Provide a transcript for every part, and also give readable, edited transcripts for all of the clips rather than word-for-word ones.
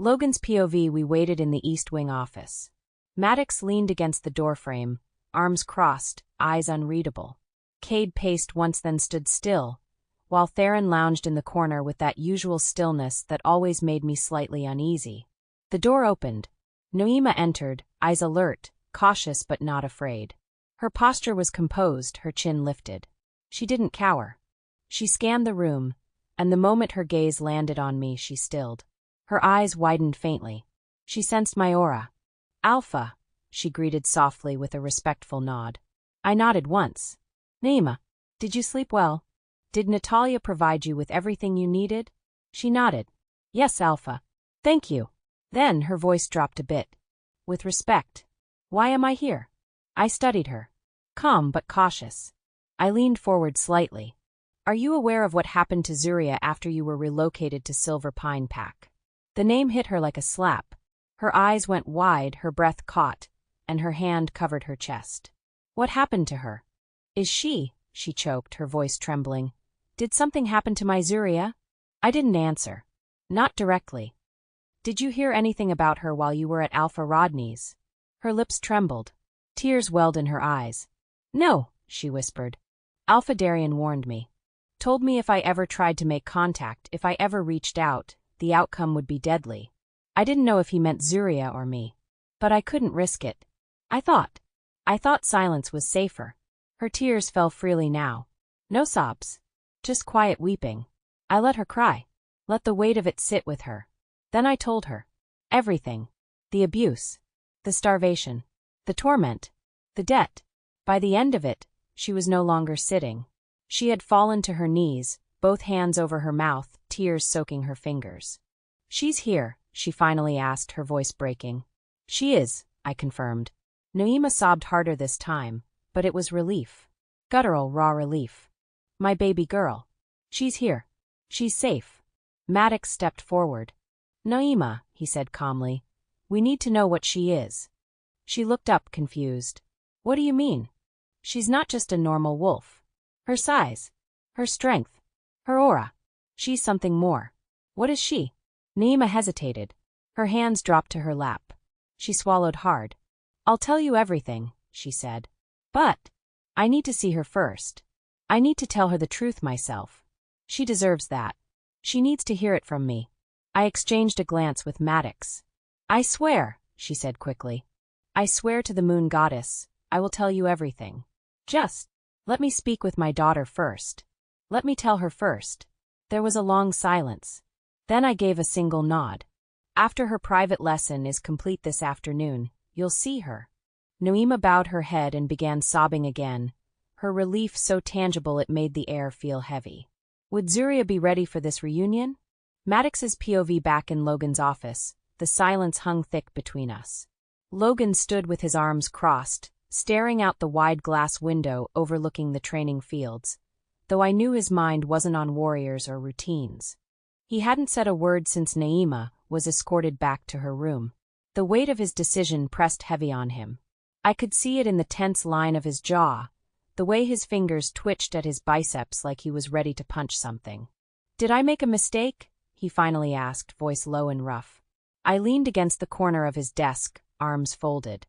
Logan's POV. We waited in the East Wing office. Maddox leaned against the doorframe, arms crossed, eyes unreadable. Cade paced once then stood still, while Theron lounged in the corner with that usual stillness that always made me slightly uneasy. The door opened. Naima entered, eyes alert, cautious but not afraid. Her posture was composed, her chin lifted. She didn't cower. She scanned the room, and the moment her gaze landed on me, she stilled. Her eyes widened faintly. She sensed my aura. "Alpha," she greeted softly with a respectful nod. I nodded once. "Naima, did you sleep well? Did Natalia provide you with everything you needed?" She nodded. "Yes, Alpha. Thank you." Then her voice dropped a bit. "With respect. Why am I here?" I studied her. Calm but cautious. I leaned forward slightly. "Are you aware of what happened to Zuria after you were relocated to Silver Pine Pack?" The name hit her like a slap. Her eyes went wide, her breath caught, and her hand covered her chest. "What happened to her?" "Is she?" she choked, her voice trembling. "Did something happen to my Zuria?" I didn't answer. Not directly. "Did you hear anything about her while you were at Alpha Rodney's?" Her lips trembled. Tears welled in her eyes. "No," she whispered. "Alpha Darien warned me. Told me if I ever tried to make contact, if I ever reached out, the outcome would be deadly. I didn't know if he meant Zuria or me. But I couldn't risk it. I thought silence was safer." Her tears fell freely now. No sobs. Just quiet weeping. I let her cry. Let the weight of it sit with her. Then I told her. Everything. The abuse. The starvation. The torment. The debt. By the end of it, she was no longer sitting. She had fallen to her knees, both hands over her mouth, tears soaking her fingers. "She's here," she finally asked, her voice breaking. "She is," I confirmed. Naima sobbed harder this time, but it was relief. Guttural, raw relief. "My baby girl. She's here. She's safe." Maddox stepped forward. "Naima," he said calmly, "we need to know what she is." She looked up, confused. "What do you mean?" "She's not just a normal wolf. Her size. Her strength. Her aura. She's something more." "What is she?" Naima hesitated. Her hands dropped to her lap. She swallowed hard. "I'll tell you everything," she said. "But I need to see her first. I need to tell her the truth myself. She deserves that. She needs to hear it from me." I exchanged a glance with Maddox. "I swear," she said quickly. "I swear to the moon goddess, I will tell you everything. Just let me speak with my daughter first. Let me tell her first." There was a long silence. Then I gave a single nod. "After her private lesson is complete this afternoon, you'll see her." Naima bowed her head and began sobbing again, her relief so tangible it made the air feel heavy. Would Zuria be ready for this reunion? Maddox's POV back in Logan's office, the silence hung thick between us. Logan stood with his arms crossed, staring out the wide glass window overlooking the training fields, though I knew his mind wasn't on warriors or routines. He hadn't said a word since Naima was escorted back to her room. The weight of his decision pressed heavy on him. I could see it in the tense line of his jaw, the way his fingers twitched at his biceps like he was ready to punch something. "Did I make a mistake?" he finally asked, voice low and rough. I leaned against the corner of his desk, arms folded.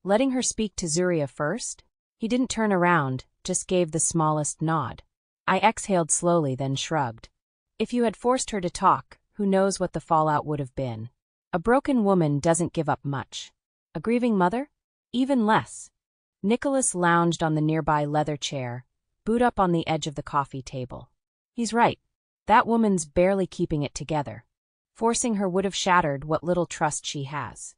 "Letting her speak to Zuria first?" He didn't turn around, just gave the smallest nod. I exhaled slowly, then shrugged. "If you had forced her to talk, who knows what the fallout would have been. A broken woman doesn't give up much. A grieving mother? Even less." Nicholas lounged on the nearby leather chair, boot up on the edge of the coffee table. "He's right. That woman's barely keeping it together. Forcing her would have shattered what little trust she has."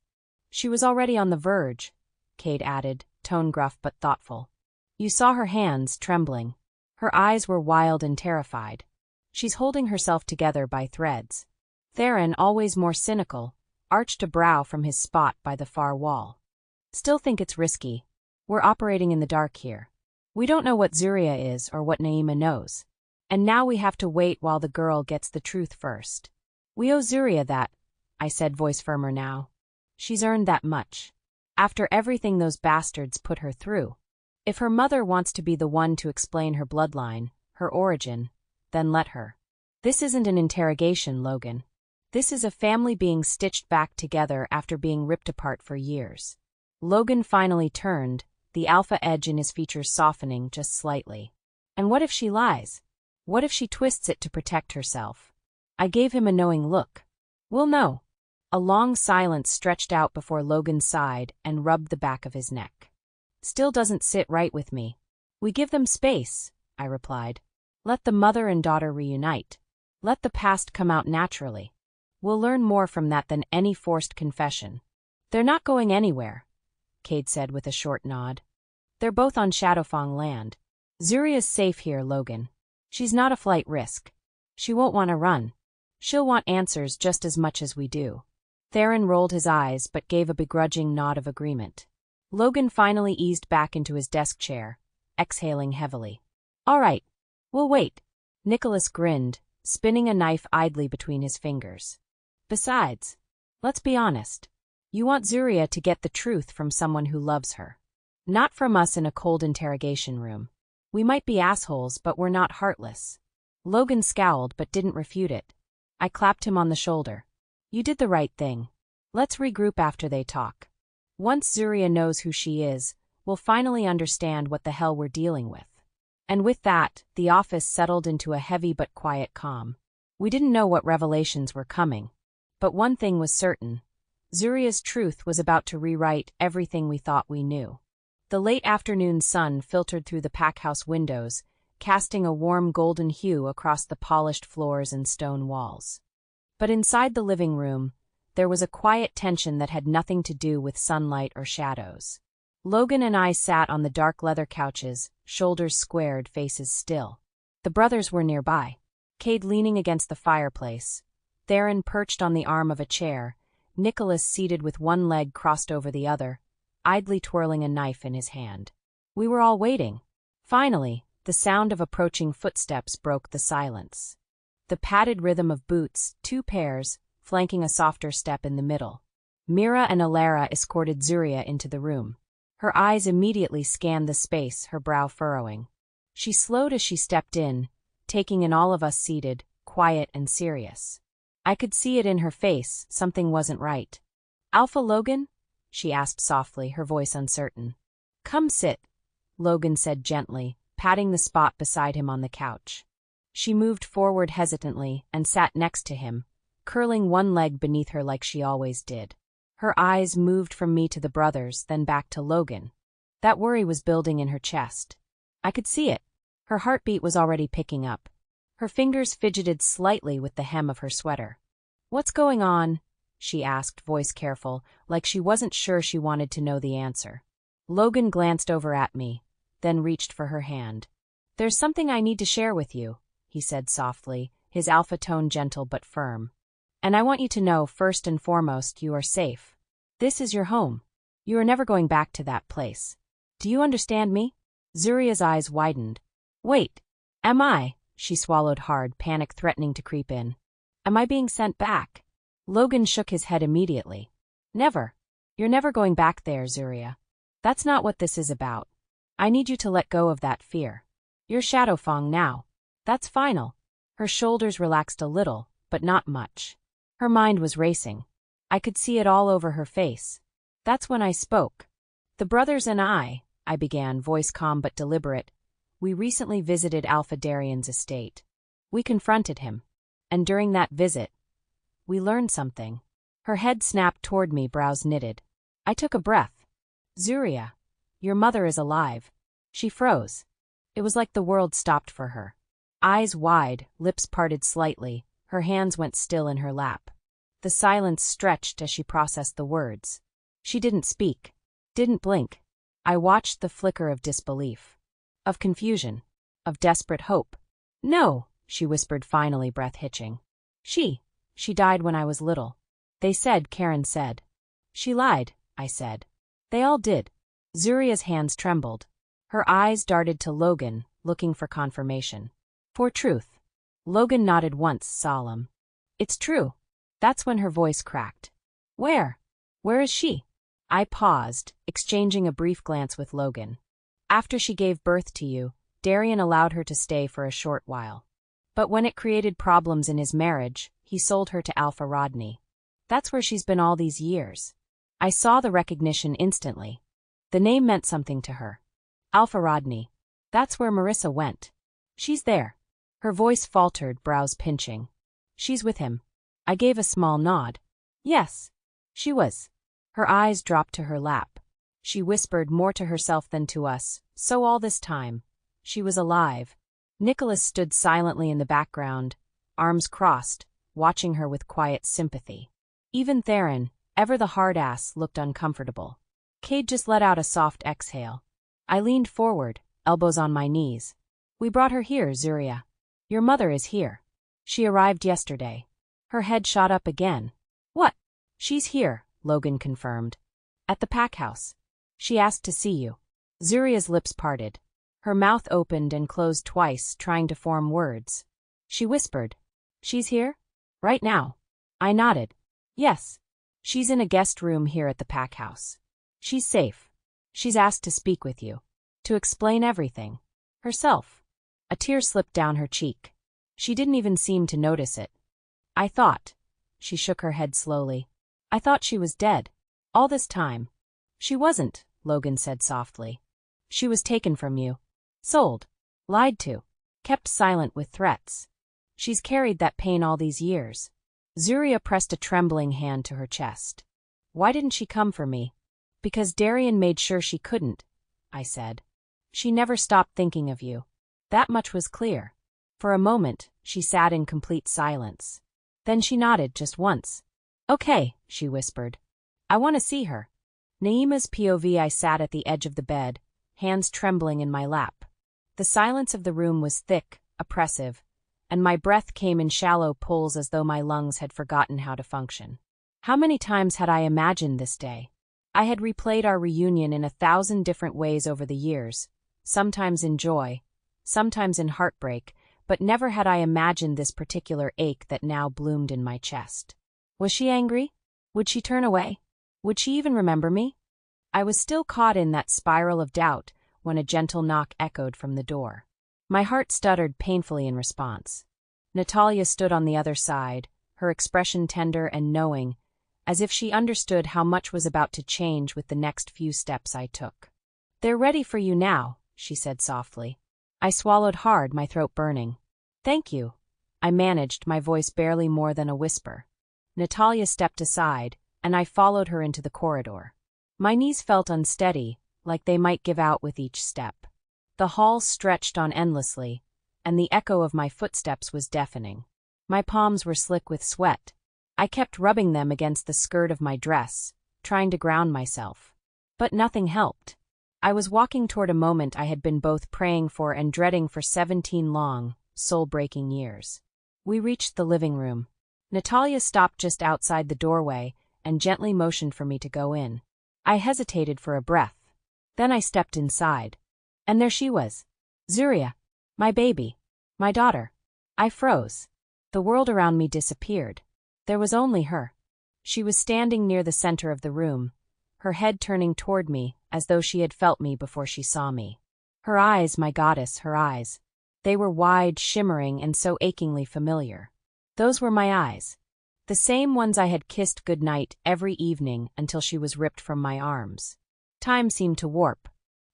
"She was already on the verge," Cade added, tone gruff but thoughtful. "You saw her hands trembling. Her eyes were wild and terrified. She's holding herself together by threads." Theron, always more cynical, arched a brow from his spot by the far wall. "Still think it's risky. We're operating in the dark here. We don't know what Zuria is or what Naima knows. And now we have to wait while the girl gets the truth first. We owe Zuria that," I said, voice firmer now. "She's earned that much. After everything those bastards put her through. If her mother wants to be the one to explain her bloodline, her origin, then let her. This isn't an interrogation, Logan. This is a family being stitched back together after being ripped apart for years. Logan finally turned, the alpha edge in his features softening just slightly. And what if she lies? What if she twists it to protect herself? I gave him a knowing look. We'll know. A long silence stretched out before Logan sighed and rubbed the back of his neck. Still doesn't sit right with me. We give them space, I replied. Let the mother and daughter reunite. Let the past come out naturally. We'll learn more from that than any forced confession. They're not going anywhere, Cade said with a short nod. They're both on Shadowfang land. Zuria's safe here, Logan. She's not a flight risk. She won't want to run. She'll want answers just as much as we do. Theron rolled his eyes but gave a begrudging nod of agreement. Logan finally eased back into his desk chair, exhaling heavily. All right. We'll wait. Nicholas grinned, spinning a knife idly between his fingers. Besides, let's be honest. You want Zuria to get the truth from someone who loves her. Not from us in a cold interrogation room. We might be assholes, but we're not heartless. Logan scowled but didn't refute it. I clapped him on the shoulder. You did the right thing. Let's regroup after they talk. Once Zuria knows who she is, we'll finally understand what the hell we're dealing with. And with that, the office settled into a heavy but quiet calm. We didn't know what revelations were coming. But one thing was certain. Zuria's truth was about to rewrite everything we thought we knew. The late afternoon sun filtered through the packhouse windows, casting a warm golden hue across the polished floors and stone walls. But inside the living room, there was a quiet tension that had nothing to do with sunlight or shadows. Logan and I sat on the dark leather couches, shoulders squared, faces still. The brothers were nearby, Cade leaning against the fireplace, Theron perched on the arm of a chair, Nicholas seated with one leg crossed over the other, idly twirling a knife in his hand. We were all waiting. Finally, the sound of approaching footsteps broke the silence. The padded rhythm of boots, 2 pairs, flanking a softer step in the middle. Mira and Alara escorted Zuria into the room. Her eyes immediately scanned the space, her brow furrowing. She slowed as she stepped in, taking in all of us seated, quiet and serious. I could see it in her face, something wasn't right. Alpha Logan? She asked softly, her voice uncertain. Come sit, Logan said gently, patting the spot beside him on the couch. She moved forward hesitantly and sat next to him, curling one leg beneath her like she always did. Her eyes moved from me to the brothers, then back to Logan. That worry was building in her chest. I could see it. Her heartbeat was already picking up. Her fingers fidgeted slightly with the hem of her sweater. What's going on? She asked, voice careful, like she wasn't sure she wanted to know the answer. Logan glanced over at me, then reached for her hand. There's something I need to share with you, he said softly, his alpha tone gentle but firm. And I want you to know, first and foremost, you are safe. This is your home. You are never going back to that place. Do you understand me? Zuria's eyes widened. Wait. Am I? She swallowed hard, panic threatening to creep in. Am I being sent back? Logan shook his head immediately. Never. You're never going back there, Zuria. That's not what this is about. I need you to let go of that fear. You're Shadowfang now. That's final. Her shoulders relaxed a little, but not much. Her mind was racing. I could see it all over her face. That's when I spoke. The brothers and I began, voice calm but deliberate. We recently visited Alpha Darian's estate. We confronted him. And during that visit, we learned something. Her head snapped toward me, brows knitted. I took a breath. Zuria, your mother is alive. She froze. It was like the world stopped for her. Eyes wide, lips parted slightly, her hands went still in her lap. The silence stretched as she processed the words. She didn't speak. Didn't blink. I watched the flicker of disbelief. Of confusion. Of desperate hope. No, she whispered finally, breath hitching. She died when I was little. They said, Karen said. She lied, I said. They all did. Zuria's hands trembled. Her eyes darted to Logan, looking for confirmation. For truth. Logan nodded once, solemn. It's true. That's when her voice cracked. Where? Where is she? I paused, exchanging a brief glance with Logan. After she gave birth to you, Darian allowed her to stay for a short while. But when it created problems in his marriage, He sold her to Alpha Rodney. That's where she's been all these years. I saw the recognition instantly. The name meant something to her. Alpha Rodney. That's where Marissa went. She's there. Her voice faltered, brows pinching. She's with him. I gave a small nod. Yes. She was. Her eyes dropped to her lap. She whispered more to herself than to us, so all this time. She was alive. Nicholas stood silently in the background, arms crossed, watching her with quiet sympathy. Even Theron, ever the hard ass, looked uncomfortable. Cade just let out a soft exhale. I leaned forward, elbows on my knees. We brought her here, Zuria. Your mother is here. She arrived yesterday. Her head shot up again. What? She's here, Logan confirmed. At the pack house. She asked to see you. Zuria's lips parted. Her mouth opened and closed twice, trying to form words. She whispered. She's here? Right now. I nodded. Yes. She's in a guest room here at the pack house. She's safe. She's asked to speak with you. To explain everything. Herself. A tear slipped down her cheek. She didn't even seem to notice it. I thought. She shook her head slowly. I thought she was dead. All this time. She wasn't, Logan said softly. She was taken from you. Sold. Lied to. Kept silent with threats. She's carried that pain all these years. Zuria pressed a trembling hand to her chest. Why didn't she come for me? Because Darian made sure she couldn't, I said. She never stopped thinking of you. That much was clear. For a moment, she sat in complete silence. Then she nodded just once. Okay, she whispered. I want to see her. Naima's POV. I sat at the edge of the bed, hands trembling in my lap. The silence of the room was thick, oppressive, and my breath came in shallow pulls as though my lungs had forgotten how to function. How many times had I imagined this day? I had replayed our reunion in 1,000 different ways over the years, sometimes in joy, sometimes in heartbreak, but never had I imagined this particular ache that now bloomed in my chest. Was she angry? Would she turn away? Would she even remember me? I was still caught in that spiral of doubt when a gentle knock echoed from the door. My heart stuttered painfully in response. Natalia stood on the other side, her expression tender and knowing, as if she understood how much was about to change with the next few steps I took. They're ready for you now, she said softly. I swallowed hard, my throat burning. Thank you. I managed, my voice barely more than a whisper. Natalia stepped aside, and I followed her into the corridor. My knees felt unsteady, like they might give out with each step. The hall stretched on endlessly, and the echo of my footsteps was deafening. My palms were slick with sweat. I kept rubbing them against the skirt of my dress, trying to ground myself. But nothing helped. I was walking toward a moment I had been both praying for and dreading for 17 long, soul-breaking years. We reached the living room. Natalia stopped just outside the doorway and gently motioned for me to go in. I hesitated for a breath. Then I stepped inside. And there she was. Zuria. My baby. My daughter. I froze. The world around me disappeared. There was only her. She was standing near the center of the room, her head turning toward me as though she had felt me before she saw me. Her eyes, my goddess, her eyes. They were wide, shimmering, and so achingly familiar. Those were my eyes. The same ones I had kissed goodnight every evening until she was ripped from my arms. Time seemed to warp.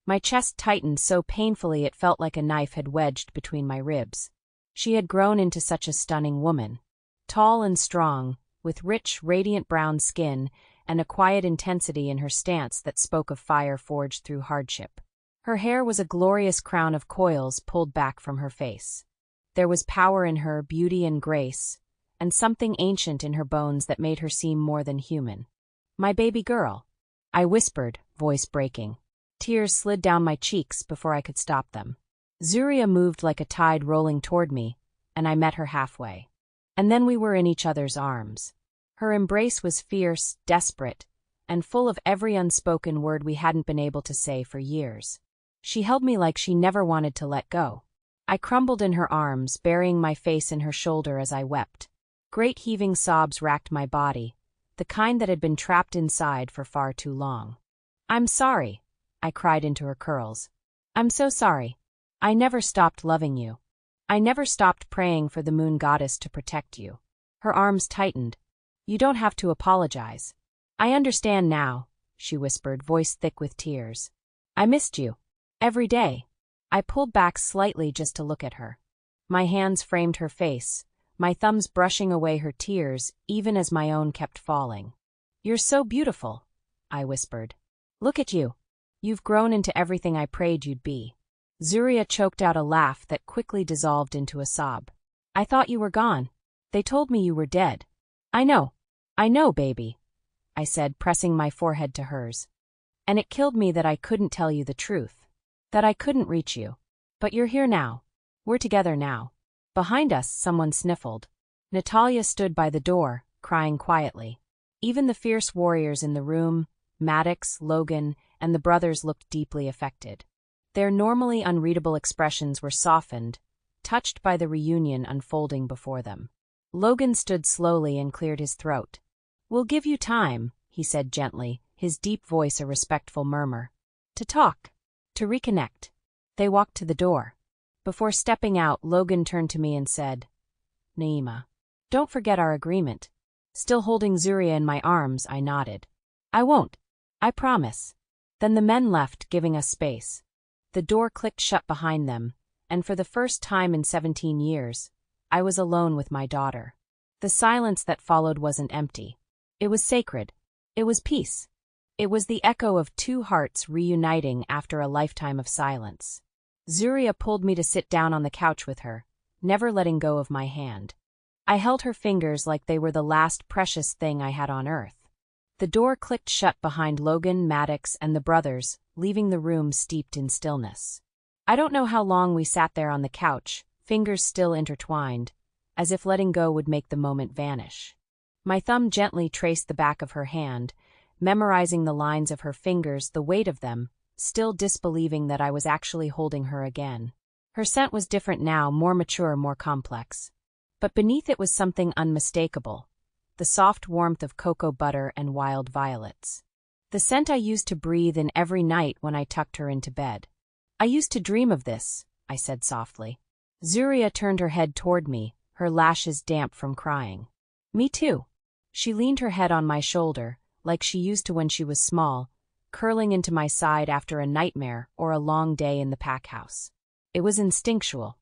My chest tightened so painfully it felt like a knife had wedged between my ribs. She had grown into such a stunning woman. Tall and strong, with rich, radiant brown skin and a quiet intensity in her stance that spoke of fire forged through hardship. Her hair was a glorious crown of coils pulled back from her face. There was power in her, beauty and grace, and something ancient in her bones that made her seem more than human. My baby girl, I whispered, voice breaking. Tears slid down my cheeks before I could stop them. Zuria moved like a tide rolling toward me, and I met her halfway. And then we were in each other's arms. Her embrace was fierce, desperate, and full of every unspoken word we hadn't been able to say for years. She held me like she never wanted to let go. I crumbled in her arms, burying my face in her shoulder as I wept. Great heaving sobs racked my body, the kind that had been trapped inside for far too long. I'm sorry, I cried into her curls. I'm so sorry. I never stopped loving you. I never stopped praying for the moon goddess to protect you. Her arms tightened. You don't have to apologize. I understand now, she whispered, voice thick with tears. I missed you. Every day. I pulled back slightly just to look at her. My hands framed her face, my thumbs brushing away her tears even as my own kept falling. You're so beautiful, I whispered. Look at you. You've grown into everything I prayed you'd be. Zuria choked out a laugh that quickly dissolved into a sob. I thought you were gone. They told me you were dead. I know, baby, I said, pressing my forehead to hers. And it killed me that I couldn't tell you the truth. That I couldn't reach you. But you're here now. We're together now. Behind us, someone sniffled. Natalia stood by the door, crying quietly. Even the fierce warriors in the room, Maddox, Logan, and the brothers looked deeply affected. Their normally unreadable expressions were softened, touched by the reunion unfolding before them. Logan stood slowly and cleared his throat. We'll give you time, he said gently, his deep voice a respectful murmur. To talk. To reconnect. They walked to the door. Before stepping out, Logan turned to me and said, Naima, don't forget our agreement. Still holding Zuria in my arms, I nodded. I won't. I promise. Then the men left, giving us space. The door clicked shut behind them, and for the first time in 17 years, I was alone with my daughter. The silence that followed wasn't empty. It was sacred. It was peace. It was the echo of two hearts reuniting after a lifetime of silence. Zuria pulled me to sit down on the couch with her, never letting go of my hand. I held her fingers like they were the last precious thing I had on earth. The door clicked shut behind Logan, Maddox, and the brothers, leaving the room steeped in stillness. I don't know how long we sat there on the couch, fingers still intertwined, as if letting go would make the moment vanish. My thumb gently traced the back of her hand, memorizing the lines of her fingers, the weight of them, still disbelieving that I was actually holding her again. Her scent was different now, more mature, more complex. But beneath it was something unmistakable, the soft warmth of cocoa butter and wild violets. The scent I used to breathe in every night when I tucked her into bed. I used to dream of this, I said softly. Zuria turned her head toward me, her lashes damp from crying. Me too. She leaned her head on my shoulder, like she used to when she was small, curling into my side after a nightmare or a long day in the pack house. It was instinctual,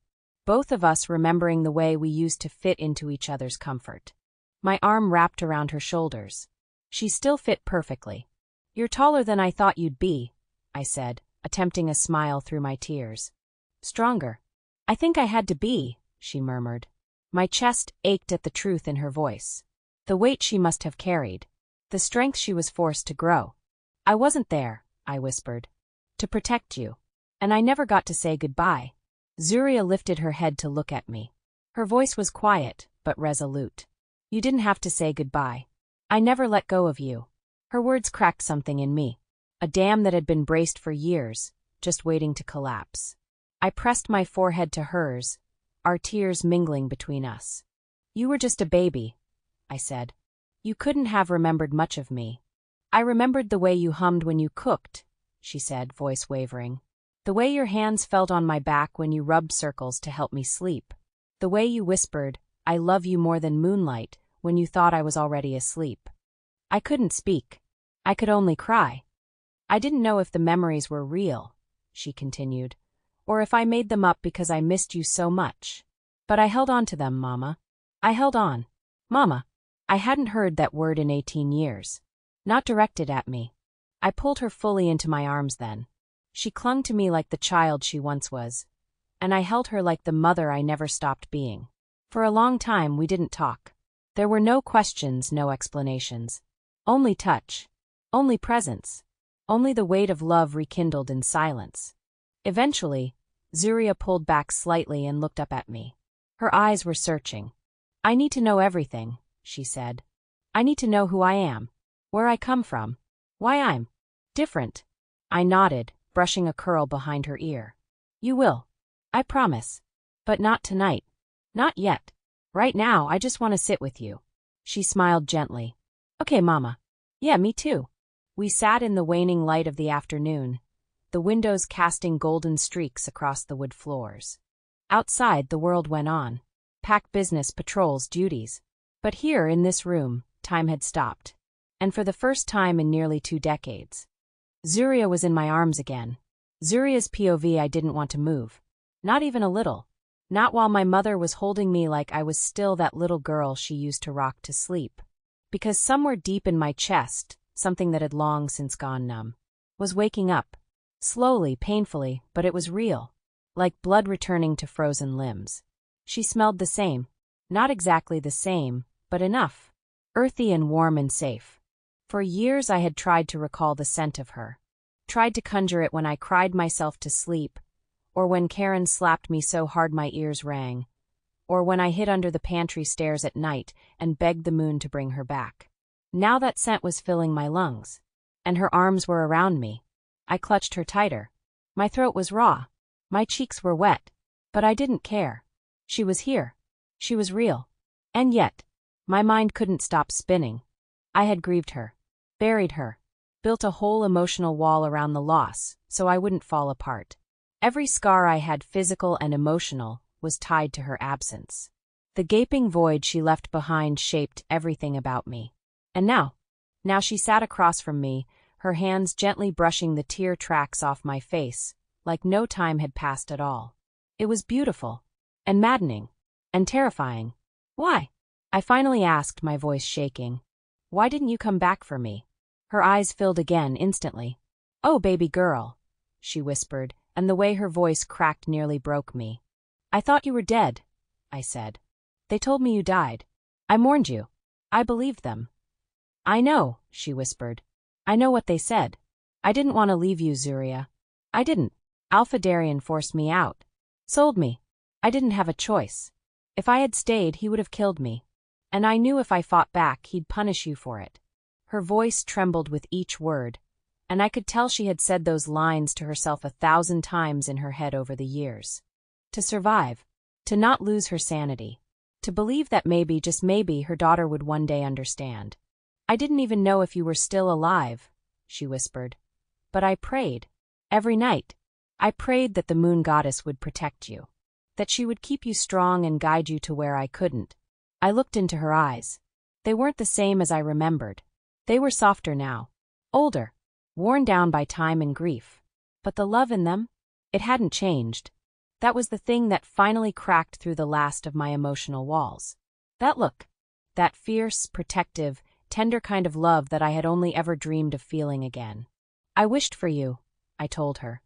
both of us remembering the way we used to fit into each other's comfort. My arm wrapped around her shoulders. She still fit perfectly. You're taller than I thought you'd be, I said, attempting a smile through my tears. Stronger. I think I had to be, she murmured. My chest ached at the truth in her voice. The weight she must have carried. The strength she was forced to grow. I wasn't there, I whispered. To protect you. And I never got to say goodbye. Zuria lifted her head to look at me. Her voice was quiet, but resolute. You didn't have to say goodbye. I never let go of you. Her words cracked something in me. A dam that had been braced for years, just waiting to collapse. I pressed my forehead to hers, our tears mingling between us. You were just a baby, I said. You couldn't have remembered much of me. I remembered the way you hummed when you cooked, she said, voice wavering. The way your hands felt on my back when you rubbed circles to help me sleep. The way you whispered, I love you more than moonlight, when you thought I was already asleep. I couldn't speak. I could only cry. I didn't know if the memories were real, she continued, or if I made them up because I missed you so much. But I held on to them, Mama. I held on. Mama. I hadn't heard that word in 18 years. Not directed at me. I pulled her fully into my arms then. She clung to me like the child she once was, and I held her like the mother I never stopped being. For a long time we didn't talk. There were no questions, no explanations. Only touch. Only presence. Only the weight of love rekindled in silence. Eventually, Zuria pulled back slightly and looked up at me. Her eyes were searching. I need to know everything, she said. I need to know who I am, where I come from, why I'm different. I nodded, brushing a curl behind her ear. You will. I promise. But not tonight. Not yet. Right now, I just want to sit with you. She smiled gently. Okay, Mama. Yeah, me too. We sat in the waning light of the afternoon, the windows casting golden streaks across the wood floors. Outside, the world went on. Pack business, patrols, duties. But here, in this room, time had stopped. And for the first time in nearly 2 decades. Zuria was in my arms again. Zuria's POV I didn't want to move. Not even a little. Not while my mother was holding me like I was still that little girl she used to rock to sleep. Because somewhere deep in my chest, something that had long since gone numb, was waking up. Slowly, painfully, but it was real. Like blood returning to frozen limbs. She smelled the same. Not exactly the same, but enough. Earthy and warm and safe. For years I had tried to recall the scent of her. Tried to conjure it when I cried myself to sleep, or when Karen slapped me so hard my ears rang, or when I hid under the pantry stairs at night and begged the moon to bring her back. Now that scent was filling my lungs, and her arms were around me. I clutched her tighter. My throat was raw. My cheeks were wet. But I didn't care. She was here. She was real. And yet, my mind couldn't stop spinning. I had grieved her. Buried her. Built a whole emotional wall around the loss, so I wouldn't fall apart. Every scar I had, physical and emotional, was tied to her absence. The gaping void she left behind shaped everything about me. And now she sat across from me, her hands gently brushing the tear tracks off my face, like no time had passed at all. It was beautiful, and maddening, and terrifying. Why? I finally asked, my voice shaking. Why didn't you come back for me? Her eyes filled again instantly. Oh, baby girl, she whispered, and the way her voice cracked nearly broke me. I thought you were dead, I said. They told me you died. I mourned you. I believed them. I know, she whispered. I know what they said. I didn't want to leave you, Zuria. I didn't. Alpha Darien forced me out. Sold me. I didn't have a choice. If I had stayed, he would have killed me. And I knew if I fought back, he'd punish you for it. Her voice trembled with each word, and I could tell she had said those lines to herself 1,000 times in her head over the years. To survive. To not lose her sanity. To believe that maybe, just maybe, her daughter would one day understand. I didn't even know if you were still alive, she whispered. But I prayed. Every night. I prayed that the moon goddess would protect you. That she would keep you strong and guide you to where I couldn't. I looked into her eyes. They weren't the same as I remembered. They were softer now. Older. Worn down by time and grief. But the love in them? It hadn't changed. That was the thing that finally cracked through the last of my emotional walls. That look. That fierce, protective, tender kind of love that I had only ever dreamed of feeling again. I wished for you, I told her.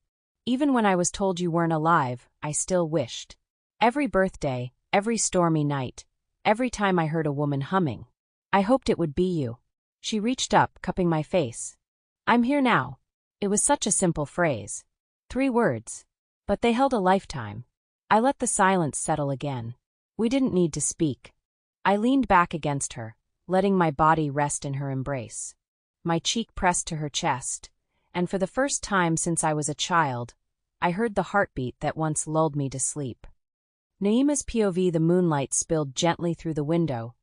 Even when I was told you weren't alive, I still wished. Every birthday, every stormy night, every time I heard a woman humming. I hoped it would be you. She reached up, cupping my face. I'm here now. It was such a simple phrase. 3 words. But they held a lifetime. I let the silence settle again. We didn't need to speak. I leaned back against her, letting my body rest in her embrace. My cheek pressed to her chest, and for the first time since I was a child, I heard the heartbeat that once lulled me to sleep. Naima's POV, the moonlight spilled gently through the window,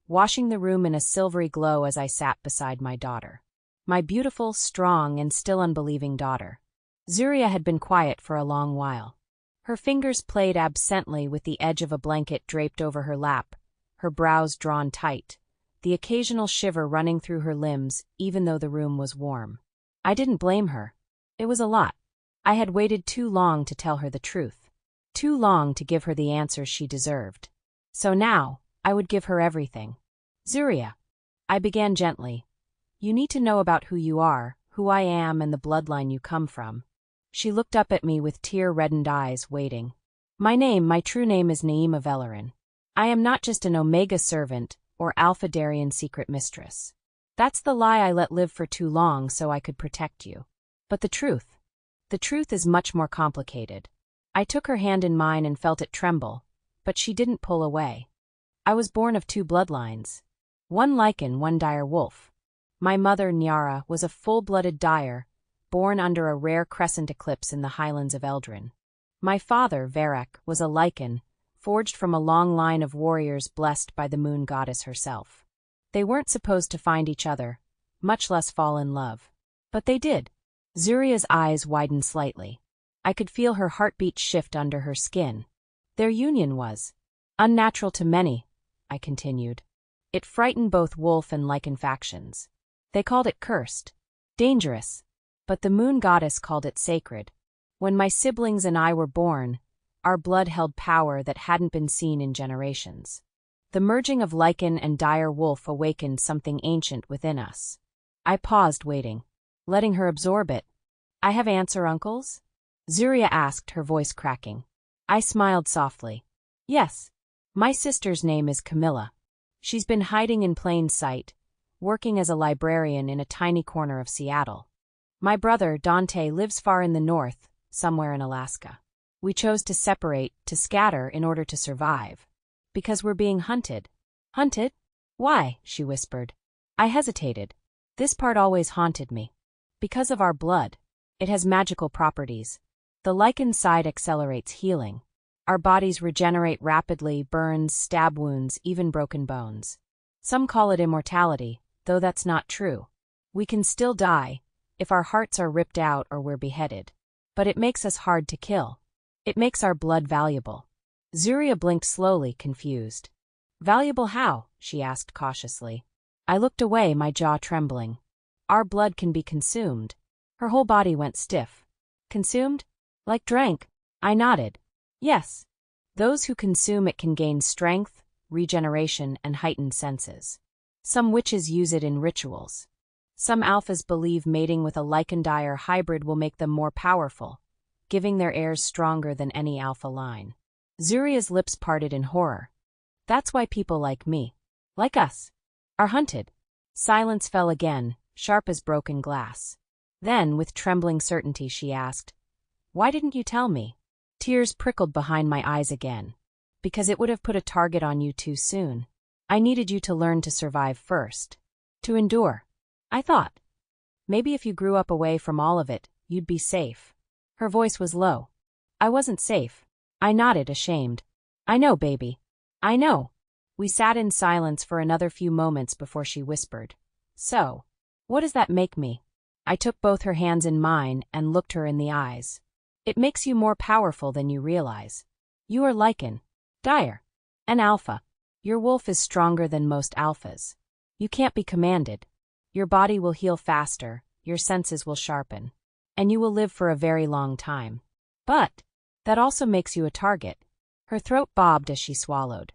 washing the room in a silvery glow as I sat beside my daughter. My beautiful, strong, and still unbelieving daughter. Zuria had been quiet for a long while. Her fingers played absently with the edge of a blanket draped over her lap, her brows drawn tight, the occasional shiver running through her limbs even though the room was warm. I didn't blame her. It was a lot. I had waited too long to tell her the truth. Too long to give her the answers she deserved. So now, I would give her everything. Zuria. I began gently. You need to know about who you are, who I am, and the bloodline you come from. She looked up at me with tear-reddened eyes, waiting. My true name is Naima Velarin. I am not just an Omega servant or Alpha Darien secret mistress. That's the lie I let live for too long so I could protect you. But the truth is much more complicated. I took her hand in mine and felt it tremble, but she didn't pull away. I was born of 2 bloodlines. One Lycan, one dire wolf. My mother, Nyara, was a full-blooded dire, born under a rare crescent eclipse in the highlands of Eldrin. My father, Varek, was a Lycan, forged from a long line of warriors blessed by the moon goddess herself. They weren't supposed to find each other, much less fall in love. But they did. Zuria's eyes widened slightly. I could feel her heartbeat shift under her skin. Their union was unnatural to many, I continued. It frightened both wolf and lichen factions. They called it cursed, dangerous, but the moon goddess called it sacred. When my siblings and I were born, our blood held power that hadn't been seen in generations. The merging of lichen and dire wolf awakened something ancient within us. I paused, waiting, letting her absorb it. "I have answer, uncles?" Zuria asked, her voice cracking. I smiled softly. "Yes. My sister's name is Camilla. She's been hiding in plain sight, working as a librarian in a tiny corner of Seattle. My brother, Dante, lives far in the north, somewhere in Alaska. We chose to separate, to scatter in order to survive. Because we're being hunted." "Hunted? Why?" she whispered. I hesitated. This part always haunted me. "Because of our blood. It has magical properties. The lichen side accelerates healing. Our bodies regenerate rapidly, burns, stab wounds, even broken bones. Some call it immortality, though that's not true. We can still die, if our hearts are ripped out or we're beheaded. But it makes us hard to kill. It makes our blood valuable." Zuria blinked slowly, confused. "Valuable how?" she asked cautiously. I looked away, my jaw trembling. "Our blood can be consumed." Her whole body went stiff. "Consumed? Like drank?" I nodded. "Yes. Those who consume it can gain strength, regeneration, and heightened senses. Some witches use it in rituals. Some alphas believe mating with a lichen-dire hybrid will make them more powerful, giving their heirs stronger than any alpha line." Zuria's lips parted in horror. "That's why people like me, like us, are hunted." Silence fell again, sharp as broken glass. Then, with trembling certainty, she asked, "Why didn't you tell me?" Tears prickled behind my eyes again. "Because it would have put a target on you too soon. I needed you to learn to survive first. To endure. I thought, maybe if you grew up away from all of it, you'd be safe." Her voice was low. "I wasn't safe." I nodded, ashamed. "I know, baby. I know." We sat in silence for another few moments before she whispered, "So, what does that make me?" I took both her hands in mine and looked her in the eyes. "It makes you more powerful than you realize. You are lichen, dire, an alpha. Your wolf is stronger than most alphas. You can't be commanded. Your body will heal faster, your senses will sharpen, and you will live for a very long time. But that also makes you a target." Her throat bobbed as she swallowed.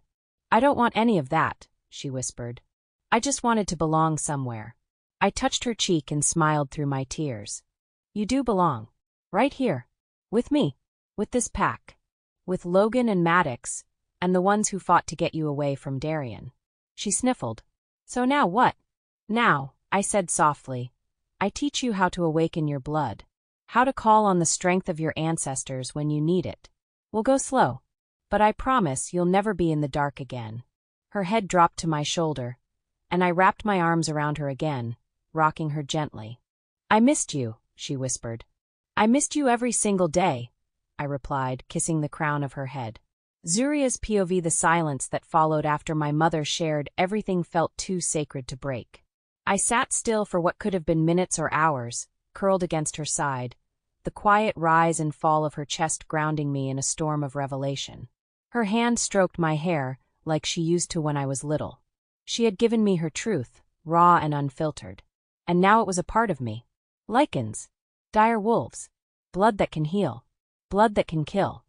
"I don't want any of that," she whispered. "I just wanted to belong somewhere." I touched her cheek and smiled through my tears. "You do belong. Right here. With me. With this pack. With Logan and Maddox, and the ones who fought to get you away from Darien." She sniffled. "So now what?" "Now," I said softly, "I teach you how to awaken your blood. How to call on the strength of your ancestors when you need it. We'll go slow, but I promise you'll never be in the dark again." Her head dropped to my shoulder, and I wrapped my arms around her again, rocking her gently. "I missed you," she whispered. "I missed you every single day," I replied, kissing the crown of her head. Zuria's POV. The silence that followed after my mother shared everything felt too sacred to break. I sat still for what could have been minutes or hours, curled against her side, the quiet rise and fall of her chest grounding me in a storm of revelation. Her hand stroked my hair, like she used to when I was little. She had given me her truth, raw and unfiltered. And now it was a part of me. Lichens. Dire wolves. Blood that can heal. Blood that can kill.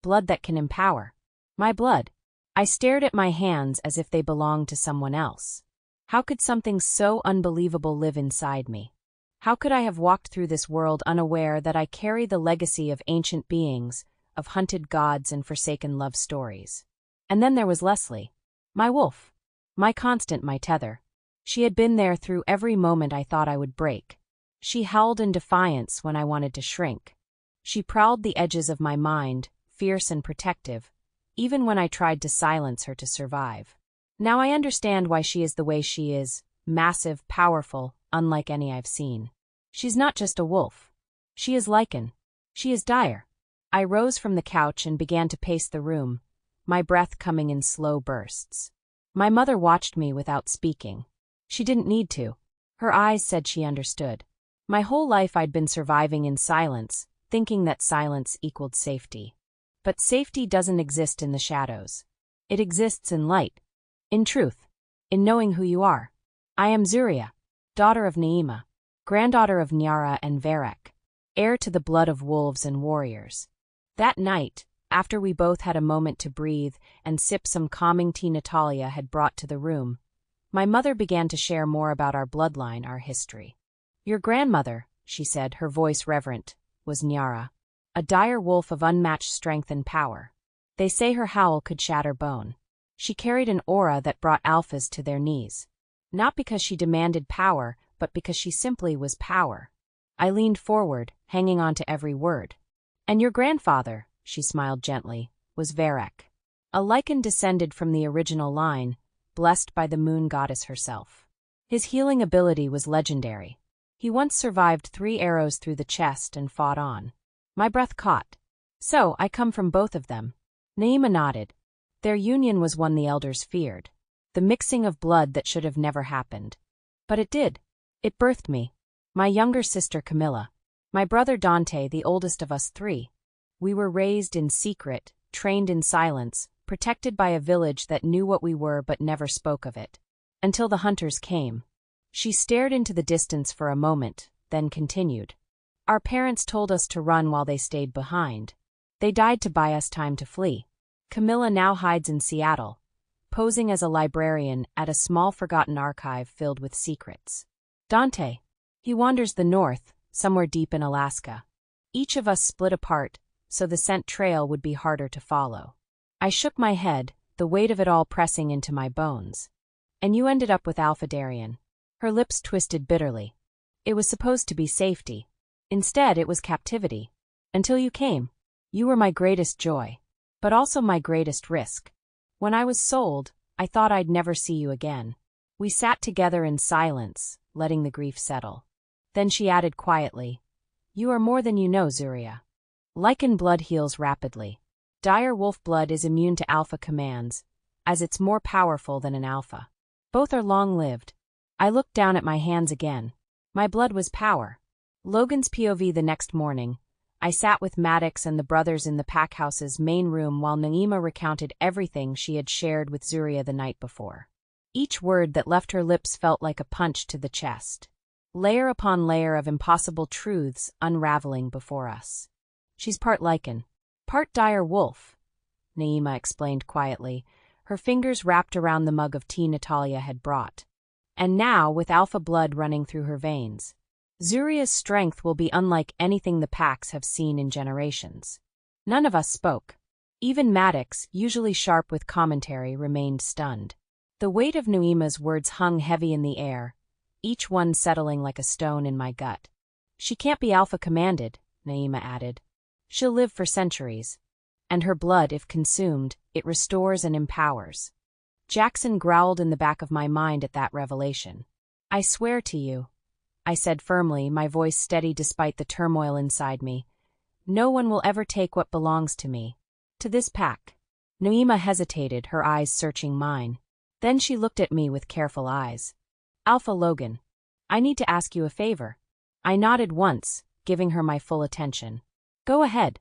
Blood that can empower. My blood. I stared at my hands as if they belonged to someone else. How could something so unbelievable live inside me? How could I have walked through this world unaware that I carry the legacy of ancient beings, of hunted gods and forsaken love stories? And then there was Leslie. My wolf. My constant, my tether. She had been there through every moment I thought I would break. She howled in defiance when I wanted to shrink. She prowled the edges of my mind, fierce and protective, even when I tried to silence her to survive. Now I understand why she is the way she is, massive, powerful, unlike any I've seen. She's not just a wolf. She is lichen. She is dire. I rose from the couch and began to pace the room, my breath coming in slow bursts. My mother watched me without speaking. She didn't need to. Her eyes said she understood. My whole life I'd been surviving in silence, thinking that silence equaled safety. But safety doesn't exist in the shadows. It exists in light. In truth. in knowing who you are. I am Zuria, daughter of Naima, granddaughter of Nyara and Varek, heir to the blood of wolves and warriors. That night, after we both had a moment to breathe and sip some calming tea Natalia had brought to the room, my mother began to share more about our bloodline, our history. Your grandmother, she said, her voice reverent, was Nyara, a dire wolf of unmatched strength and power. They say her howl could shatter bone. She carried an aura that brought alphas to their knees. Not because she demanded power, but because she simply was power. I leaned forward, hanging on to every word. And your grandfather, she smiled gently, was Varek, a lichen descended from the original line, blessed by the moon goddess herself. His healing ability was legendary. He once survived 3 arrows through the chest and fought on. My breath caught. So, I come from both of them. Naima nodded. Their union was one the elders feared. The mixing of blood that should have never happened. But it did. It birthed me. My younger sister Camilla. My brother Dante, the oldest of us 3. We were raised in secret, trained in silence, protected by a village that knew what we were but never spoke of it. Until the hunters came. She stared into the distance for a moment, then continued. Our parents told us to run while they stayed behind. They died to buy us time to flee. Camilla now hides in Seattle, posing as a librarian at a small forgotten archive filled with secrets. Dante. He wanders the north, somewhere deep in Alaska. Each of us split apart, so the scent trail would be harder to follow. I shook my head, the weight of it all pressing into my bones. And you ended up with Alpha Darien. Her lips twisted bitterly. It was supposed to be safety. Instead, it was captivity. Until you came. You were my greatest joy. But also my greatest risk. When I was sold, I thought I'd never see you again. We sat together in silence, letting the grief settle. Then she added quietly, You are more than you know, Zuria. Lichen blood heals rapidly. Dire wolf blood is immune to alpha commands, as it's more powerful than an alpha. Both are long-lived. I looked down at my hands again. My blood was power. Logan's POV the next morning. I sat with Maddox and the brothers in the packhouse's main room while Naima recounted everything she had shared with Zuria the night before. Each word that left her lips felt like a punch to the chest. Layer upon layer of impossible truths unraveling before us. She's part lichen, part dire wolf, Naima explained quietly, her fingers wrapped around the mug of tea Natalia had brought. And now, with alpha blood running through her veins, Zuria's strength will be unlike anything the packs have seen in generations. None of us spoke. Even Maddox, usually sharp with commentary, remained stunned. The weight of Naima's words hung heavy in the air, each one settling like a stone in my gut. She can't be alpha commanded, Naima added. She'll live for centuries. And her blood, if consumed, it restores and empowers. Jackson growled in the back of my mind at that revelation. I swear to you, I said firmly, my voice steady despite the turmoil inside me. No one will ever take what belongs to me. To this pack. Naima hesitated, her eyes searching mine. Then she looked at me with careful eyes. Alpha Logan, I need to ask you a favor. I nodded once, giving her my full attention. Go ahead.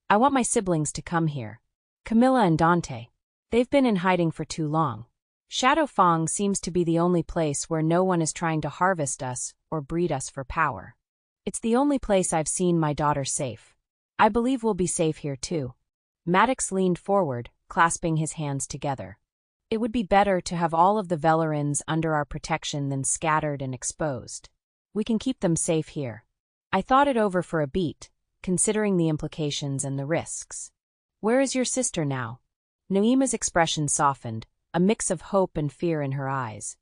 I want my siblings to come here. Camilla and Dante. They've been in hiding for too long. Shadow Fong seems to be the only place where no one is trying to harvest us or breed us for power. It's the only place I've seen my daughter safe. I believe we'll be safe here too. Maddox leaned forward, clasping his hands together. It would be better to have all of the Velerins under our protection than scattered and exposed. We can keep them safe here. I thought it over for a beat, considering the implications and the risks. Where is your sister now? Naima's expression softened, a mix of hope and fear in her eyes.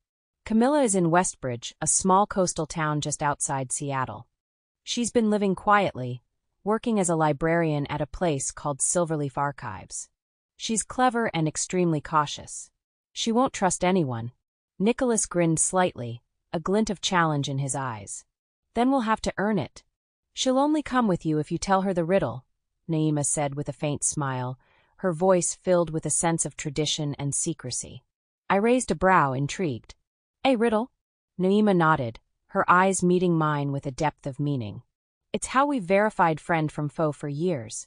Camilla is in Westbridge, a small coastal town just outside Seattle. She's been living quietly, working as a librarian at a place called Silverleaf Archives. She's clever and extremely cautious. She won't trust anyone. Nicholas grinned slightly, a glint of challenge in his eyes. Then we'll have to earn it. She'll only come with you if you tell her the riddle, Naima said with a faint smile, her voice filled with a sense of tradition and secrecy. I raised a brow, intrigued. A riddle? Naima nodded, her eyes meeting mine with a depth of meaning. It's how we've verified friend from foe for years.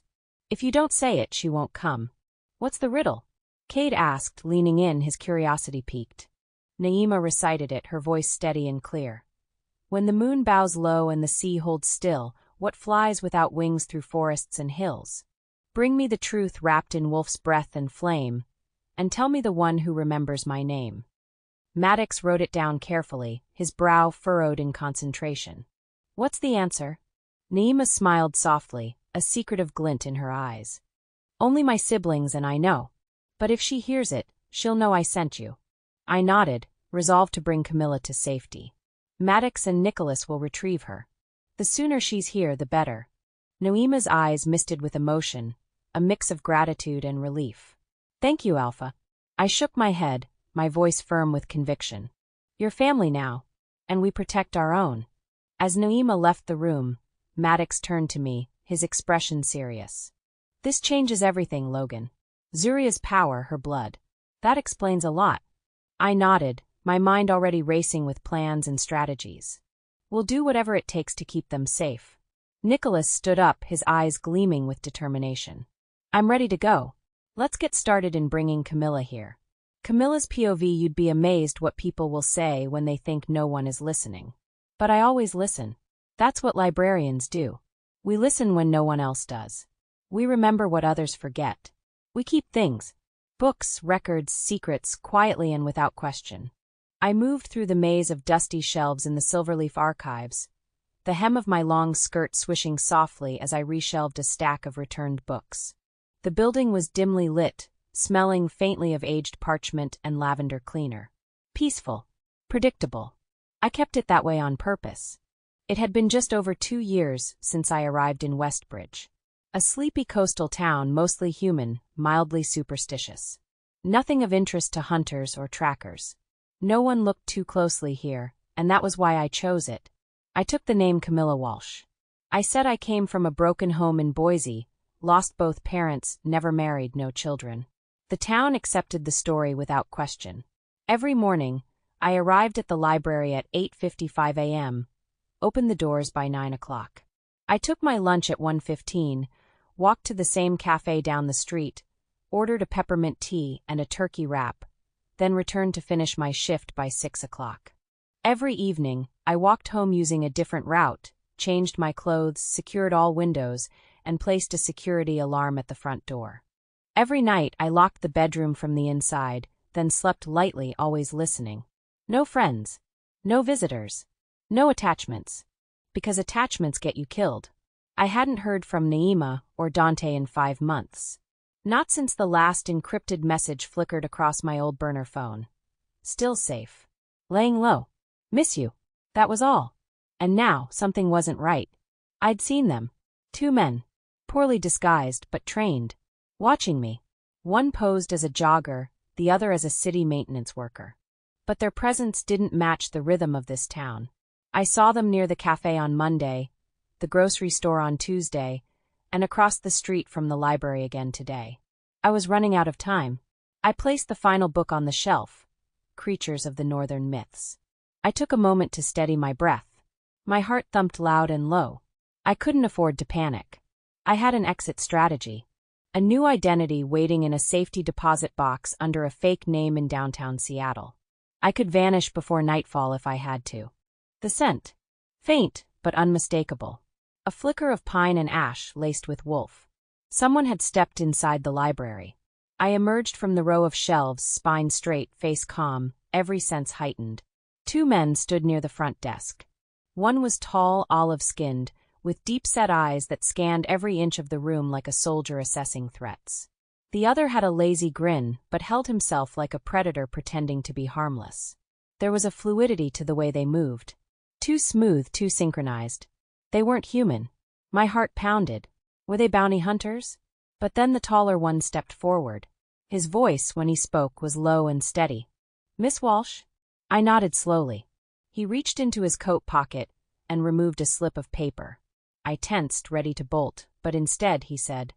If you don't say it, she won't come. What's the riddle? Cade asked, leaning in, his curiosity piqued. Naima recited it, her voice steady and clear. When the moon bows low and the sea holds still, what flies without wings through forests and hills? Bring me the truth wrapped in wolf's breath and flame, and tell me the one who remembers my name. Maddox wrote it down carefully, his brow furrowed in concentration. What's the answer? Naima smiled softly, a secretive glint in her eyes. Only my siblings and I know. But if she hears it, she'll know I sent you. I nodded, resolved to bring Camilla to safety. Maddox and Nicholas will retrieve her. The sooner she's here, the better. Noima's eyes misted with emotion, a mix of gratitude and relief. Thank you, Alpha. I shook my head, my voice firm with conviction. You're family now, and we protect our own. As Naima left the room, Maddox turned to me, his expression serious. This changes everything, Logan. Zuria's power, her blood. That explains a lot. I nodded, my mind already racing with plans and strategies. We'll do whatever it takes to keep them safe. Nicholas stood up, his eyes gleaming with determination. I'm ready to go. Let's get started in bringing Camilla here. Camilla's POV, you'd be amazed what people will say when they think no one is listening. But I always listen. That's what librarians do. We listen when no one else does. We remember what others forget. We keep things. Books, records, secrets, quietly and without question. I moved through the maze of dusty shelves in the Silverleaf archives, the hem of my long skirt swishing softly as I reshelved a stack of returned books. The building was dimly lit, smelling faintly of aged parchment and lavender cleaner. Peaceful. Predictable. I kept it that way on purpose. It had been just over 2 years since I arrived in Westbridge. A sleepy coastal town, mostly human, mildly superstitious. Nothing of interest to hunters or trackers. No one looked too closely here, and that was why I chose it. I took the name Camilla Walsh. I said I came from a broken home in Boise, lost both parents, never married, no children. The town accepted the story without question. Every morning, I arrived at the library at 8:55 a.m., opened the doors by 9 o'clock. I took my lunch at 1:15, walked to the same cafe down the street, ordered a peppermint tea and a turkey wrap, then returned to finish my shift by 6 o'clock. Every evening, I walked home using a different route, changed my clothes, secured all windows, and placed a security alarm at the front door. Every night, I locked the bedroom from the inside, then slept lightly, always listening. No friends. No visitors. No attachments. Because attachments get you killed. I hadn't heard from Naima or Dante in 5 months. Not since the last encrypted message flickered across my old burner phone. Still safe. Laying low. Miss you. That was all. And now, something wasn't right. I'd seen them. 2 men. Poorly disguised, but trained. Watching me. One posed as a jogger, the other as a city maintenance worker. But their presence didn't match the rhythm of this town. I saw them near the cafe on Monday, the grocery store on Tuesday, and across the street from the library again today. I was running out of time. I placed the final book on the shelf, Creatures of the Northern Myths. I took a moment to steady my breath. My heart thumped loud and low. I couldn't afford to panic. I had an exit strategy. A new identity waiting in a safety deposit box under a fake name in downtown Seattle. I could vanish before nightfall if I had to. The scent. Faint, but unmistakable. A flicker of pine and ash laced with wolf. Someone had stepped inside the library. I emerged from the row of shelves, spine straight, face calm, every sense heightened. 2 men stood near the front desk. One was tall, olive-skinned, with deep-set eyes that scanned every inch of the room like a soldier assessing threats. The other had a lazy grin, but held himself like a predator pretending to be harmless. There was a fluidity to the way they moved. Too smooth, too synchronized. They weren't human. My heart pounded. Were they bounty hunters? But then the taller one stepped forward. His voice, when he spoke, was low and steady. Miss Walsh? I nodded slowly. He reached into his coat pocket and removed a slip of paper. I tensed, ready to bolt, but instead he said,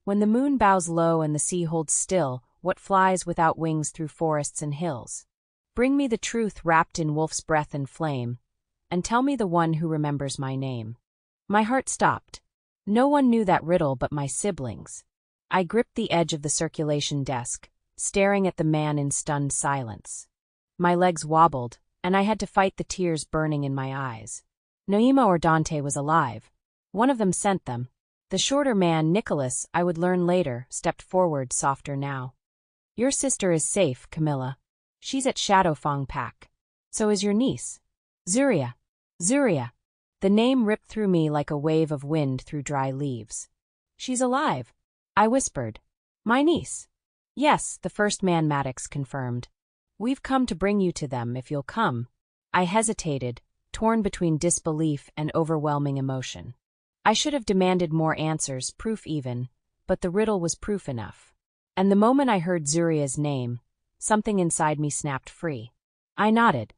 When the moon bows low and the sea holds still, what flies without wings through forests and hills? Bring me the truth wrapped in wolf's breath and flame, and tell me the one who remembers my name. My heart stopped. No one knew that riddle but my siblings. I gripped the edge of the circulation desk, staring at the man in stunned silence. My legs wobbled, and I had to fight the tears burning in my eyes. Naima or Dante was alive. One of them sent them. The shorter man, Nicholas, I would learn later, stepped forward, softer now. Your sister is safe, Camilla. She's at Shadowfang Pack. So is your niece. Zuria. Zuria. The name ripped through me like a wave of wind through dry leaves. She's alive, I whispered. My niece. Yes, the first man, Maddox confirmed. We've come to bring you to them if you'll come. I hesitated, torn between disbelief and overwhelming emotion. I should have demanded more answers, proof even, but the riddle was proof enough. And the moment I heard Zuria's name, something inside me snapped free. I nodded.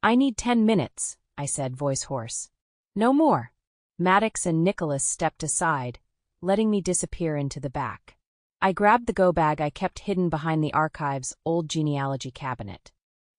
I need 10 minutes, I said, voice hoarse. No more. Maddox and Nicholas stepped aside, letting me disappear into the back. I grabbed the go-bag I kept hidden behind the archive's old genealogy cabinet.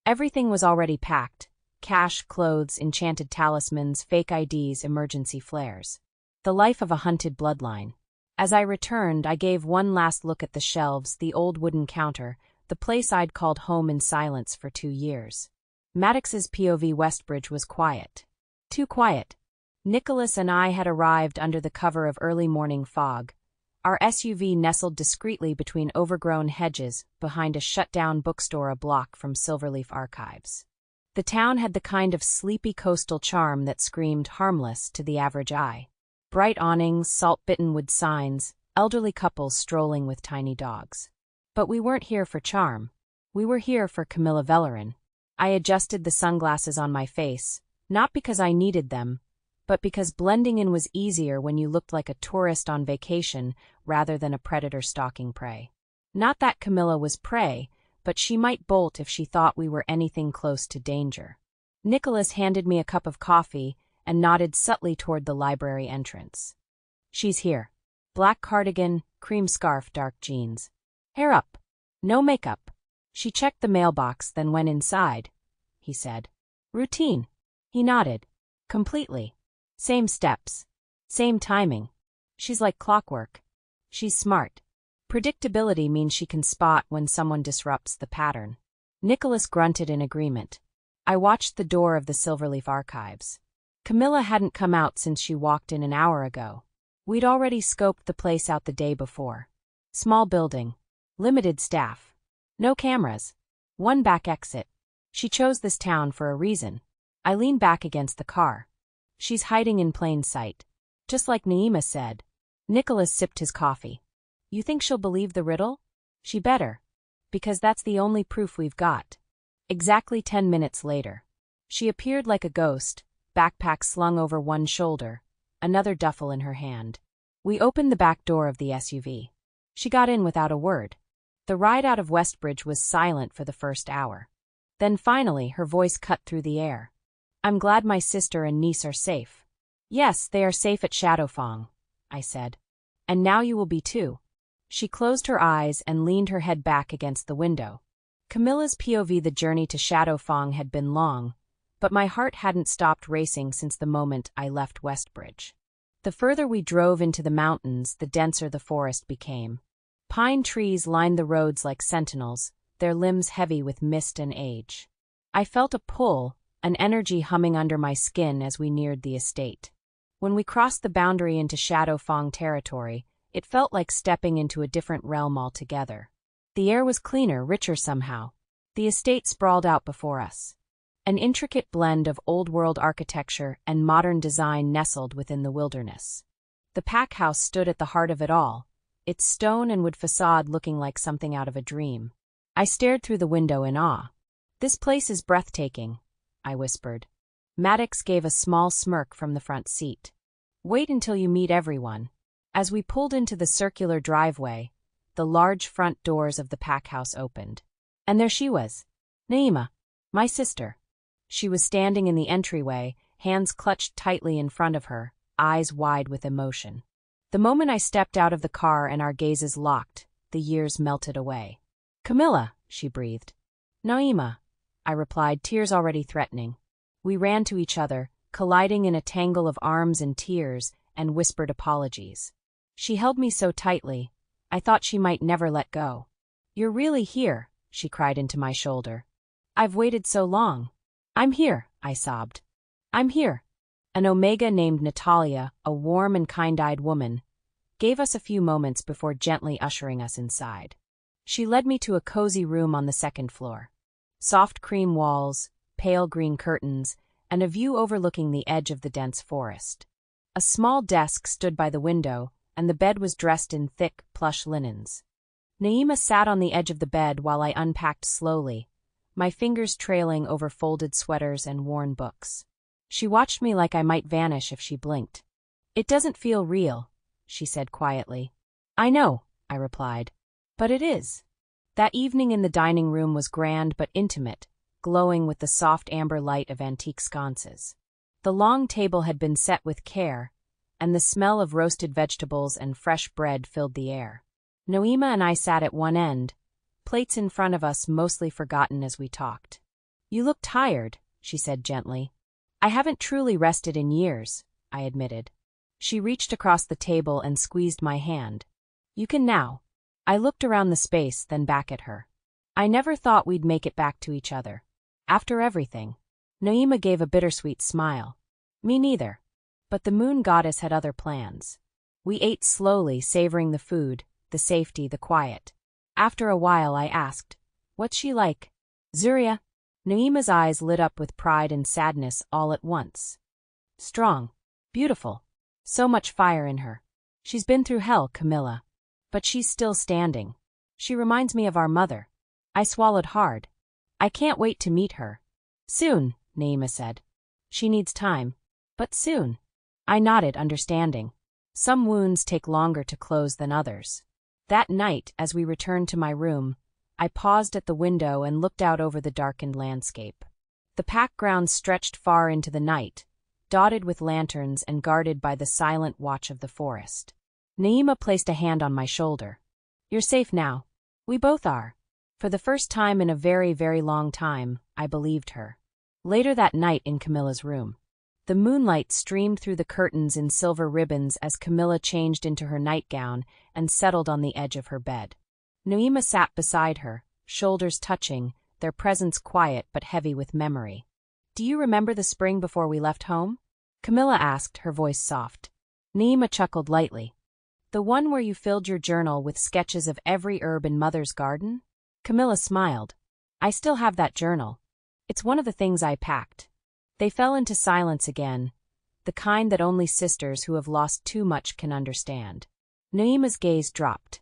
Everything was already packed: cash, clothes, enchanted talismans, fake IDs, emergency flares. The life of a hunted bloodline. As I returned, I gave one last look at the shelves, the old wooden counter, the place I'd called home in silence for 2 years. Maddox's POV Westbridge was quiet. Too quiet. Nicholas and I had arrived under the cover of early morning fog. Our SUV nestled discreetly between overgrown hedges behind a shut-down bookstore a block from Silverleaf Archives. The town had the kind of sleepy coastal charm that screamed harmless to the average eye. Bright awnings, salt-bitten wood signs, elderly couples strolling with tiny dogs. But we weren't here for charm. We were here for Camilla Vellerin. I adjusted the sunglasses on my face, not because I needed them, but because blending in was easier when you looked like a tourist on vacation rather than a predator stalking prey. Not that Camilla was prey, but she might bolt if she thought we were anything close to danger. Nicholas handed me a cup of coffee and nodded subtly toward the library entrance. She's here. Black cardigan, cream scarf, dark jeans. Hair up. No makeup. She checked the mailbox, then went inside, he said. Routine. He nodded. Completely. Same steps. Same timing. She's like clockwork. She's smart. Predictability means she can spot when someone disrupts the pattern. Nicholas grunted in agreement. I watched the door of the Silverleaf Archives. Camilla hadn't come out since she walked in an hour ago. We'd already scoped the place out the day before. Small building. Limited staff. No cameras. One back exit. She chose this town for a reason. I leaned back against the car. She's hiding in plain sight. Just like Naima said. Nicholas sipped his coffee. You think she'll believe the riddle? She better. Because that's the only proof we've got. Exactly 10 minutes later. She appeared like a ghost, backpack slung over one shoulder, another duffel in her hand. We opened the back door of the SUV. She got in without a word. The ride out of Westbridge was silent for the first hour. Then finally her voice cut through the air. I'm glad my sister and niece are safe. Yes, they are safe at Shadowfang, I said. And now you will be too. She closed her eyes and leaned her head back against the window. Camilla's POV The journey to Shadowfang had been long, but my heart hadn't stopped racing since the moment I left Westbridge. The further we drove into the mountains, the denser the forest became. Pine trees lined the roads like sentinels, their limbs heavy with mist and age. I felt a pull, an energy humming under my skin as we neared the estate. When we crossed the boundary into Shadowfang territory, it felt like stepping into a different realm altogether. The air was cleaner, richer somehow. The estate sprawled out before us. An intricate blend of old-world architecture and modern design nestled within the wilderness. The pack house stood at the heart of it all, its stone and wood facade looking like something out of a dream. I stared through the window in awe. This place is breathtaking, I whispered. Maddox gave a small smirk from the front seat. Wait until you meet everyone. As we pulled into the circular driveway, the large front doors of the pack house opened. And there she was. Naima, my sister. She was standing in the entryway, hands clutched tightly in front of her, eyes wide with emotion. The moment I stepped out of the car and our gazes locked, the years melted away. Camilla, she breathed. Naima, I replied, tears already threatening. We ran to each other, colliding in a tangle of arms and tears, and whispered apologies. She held me so tightly, I thought she might never let go. You're really here, she cried into my shoulder. I've waited so long. I'm here, I sobbed. I'm here. An Omega named Natalia, a warm and kind-eyed woman, gave us a few moments before gently ushering us inside. She led me to a cozy room on the second floor. Soft cream walls, pale green curtains, and a view overlooking the edge of the dense forest. A small desk stood by the window, and the bed was dressed in thick, plush linens. Naima sat on the edge of the bed while I unpacked slowly, my fingers trailing over folded sweaters and worn books. She watched me like I might vanish if she blinked. "It doesn't feel real," she said quietly. "I know," I replied. "But it is." That evening in the dining room was grand but intimate, glowing with the soft amber light of antique sconces. The long table had been set with care, and the smell of roasted vegetables and fresh bread filled the air. Naima and I sat at one end, plates in front of us mostly forgotten as we talked. "You look tired," she said gently. "I haven't truly rested in years," I admitted. She reached across the table and squeezed my hand. "You can now." I looked around the space, then back at her. "I never thought we'd make it back to each other. After everything." Naima gave a bittersweet smile. "Me neither." But the moon goddess had other plans. We ate slowly, savoring the food, the safety, the quiet. After a while I asked, "What's she like?" "Zuria." Naima's eyes lit up with pride and sadness all at once. "Strong. Beautiful. So much fire in her. She's been through hell, Camilla. But she's still standing. She reminds me of our mother." I swallowed hard. "I can't wait to meet her." "Soon," Naima said. "She needs time. But soon." I nodded, understanding. Some wounds take longer to close than others. That night, as we returned to my room, I paused at the window and looked out over the darkened landscape. The packed grounds stretched far into the night, dotted with lanterns and guarded by the silent watch of the forest. Naima placed a hand on my shoulder. "You're safe now." "We both are." For the first time in a very, very long time, I believed her. Later that night in Camilla's room, the moonlight streamed through the curtains in silver ribbons as Camilla changed into her nightgown and settled on the edge of her bed. Naima sat beside her, shoulders touching, their presence quiet but heavy with memory. "Do you remember the spring before we left home?" Camilla asked, her voice soft. Naima chuckled lightly. "The one where you filled your journal with sketches of every herb in Mother's garden?" Camilla smiled. "I still have that journal. It's one of the things I packed." They fell into silence again, the kind that only sisters who have lost too much can understand. Naima's gaze dropped.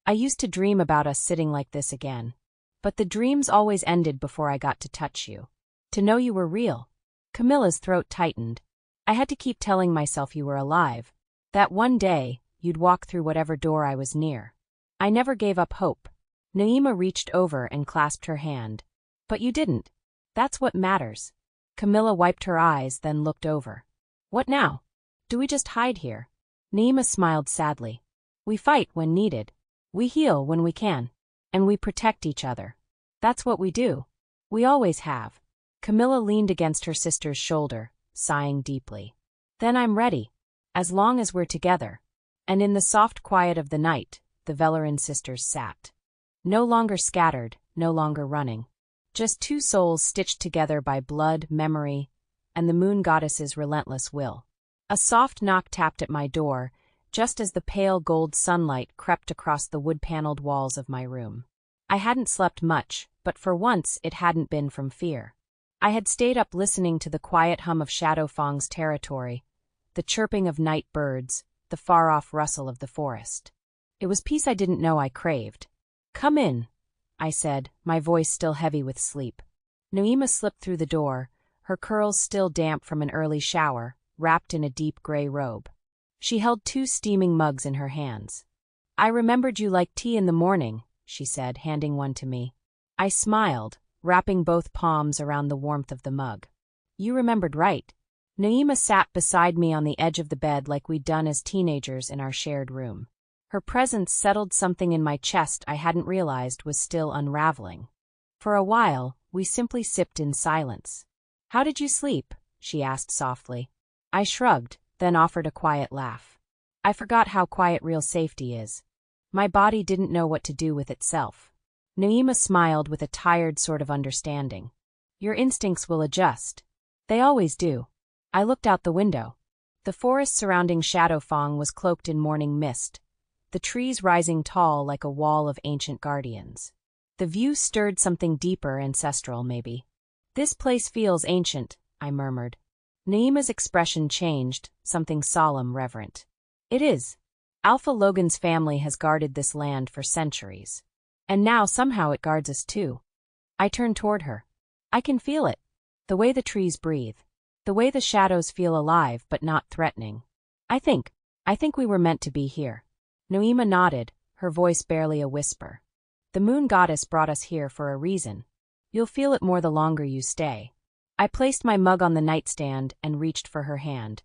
"I used to dream about us sitting like this again. But the dreams always ended before I got to touch you. To know you were real." Camilla's throat tightened. "I had to keep telling myself you were alive. That one day, you'd walk through whatever door I was near. I never gave up hope." Naima reached over and clasped her hand. "But you didn't. That's what matters." Camilla wiped her eyes, then looked over. "What now? Do we just hide here?" Naima smiled sadly. "We fight when needed. We heal when we can. And we protect each other. That's what we do. We always have." Camilla leaned against her sister's shoulder, sighing deeply. "Then I'm ready. As long as we're together." And in the soft quiet of the night, the Velerin sisters sat. No longer scattered, no longer running. Just two souls stitched together by blood, memory, and the moon goddess's relentless will. A soft knock tapped at my door, just as the pale gold sunlight crept across the wood-paneled walls of my room. I hadn't slept much, but for once it hadn't been from fear. I had stayed up listening to the quiet hum of Shadowfang's territory, the chirping of night birds, the far-off rustle of the forest. It was peace I didn't know I craved. "Come in," I said, my voice still heavy with sleep. Naima slipped through the door, her curls still damp from an early shower, wrapped in a deep gray robe. She held 2 steaming mugs in her hands. "I remembered you liked tea in the morning," she said, handing one to me. I smiled, wrapping both palms around the warmth of the mug. "You remembered right." Naima sat beside me on the edge of the bed like we'd done as teenagers in our shared room. Her presence settled something in my chest I hadn't realized was still unraveling. For a while, we simply sipped in silence. "How did you sleep?" she asked softly. I shrugged, then offered a quiet laugh. "I forgot how quiet real safety is. My body didn't know what to do with itself." Naima smiled with a tired sort of understanding. Your instincts will adjust. They always do. I looked out the window. The forest surrounding Shadowfang was cloaked in morning mist, the trees rising tall like a wall of ancient guardians. The view stirred something deeper, ancestral maybe. This place feels ancient, I murmured. Naima's expression changed, something solemn, reverent. It is. Alpha Logan's family has guarded this land for centuries. And now somehow it guards us too. I turned toward her. I can feel it. The way the trees breathe. The way the shadows feel alive but not threatening. I think we were meant to be here. Naima nodded, her voice barely a whisper. The moon goddess brought us here for a reason. You'll feel it more the longer you stay. I placed my mug on the nightstand and reached for her hand.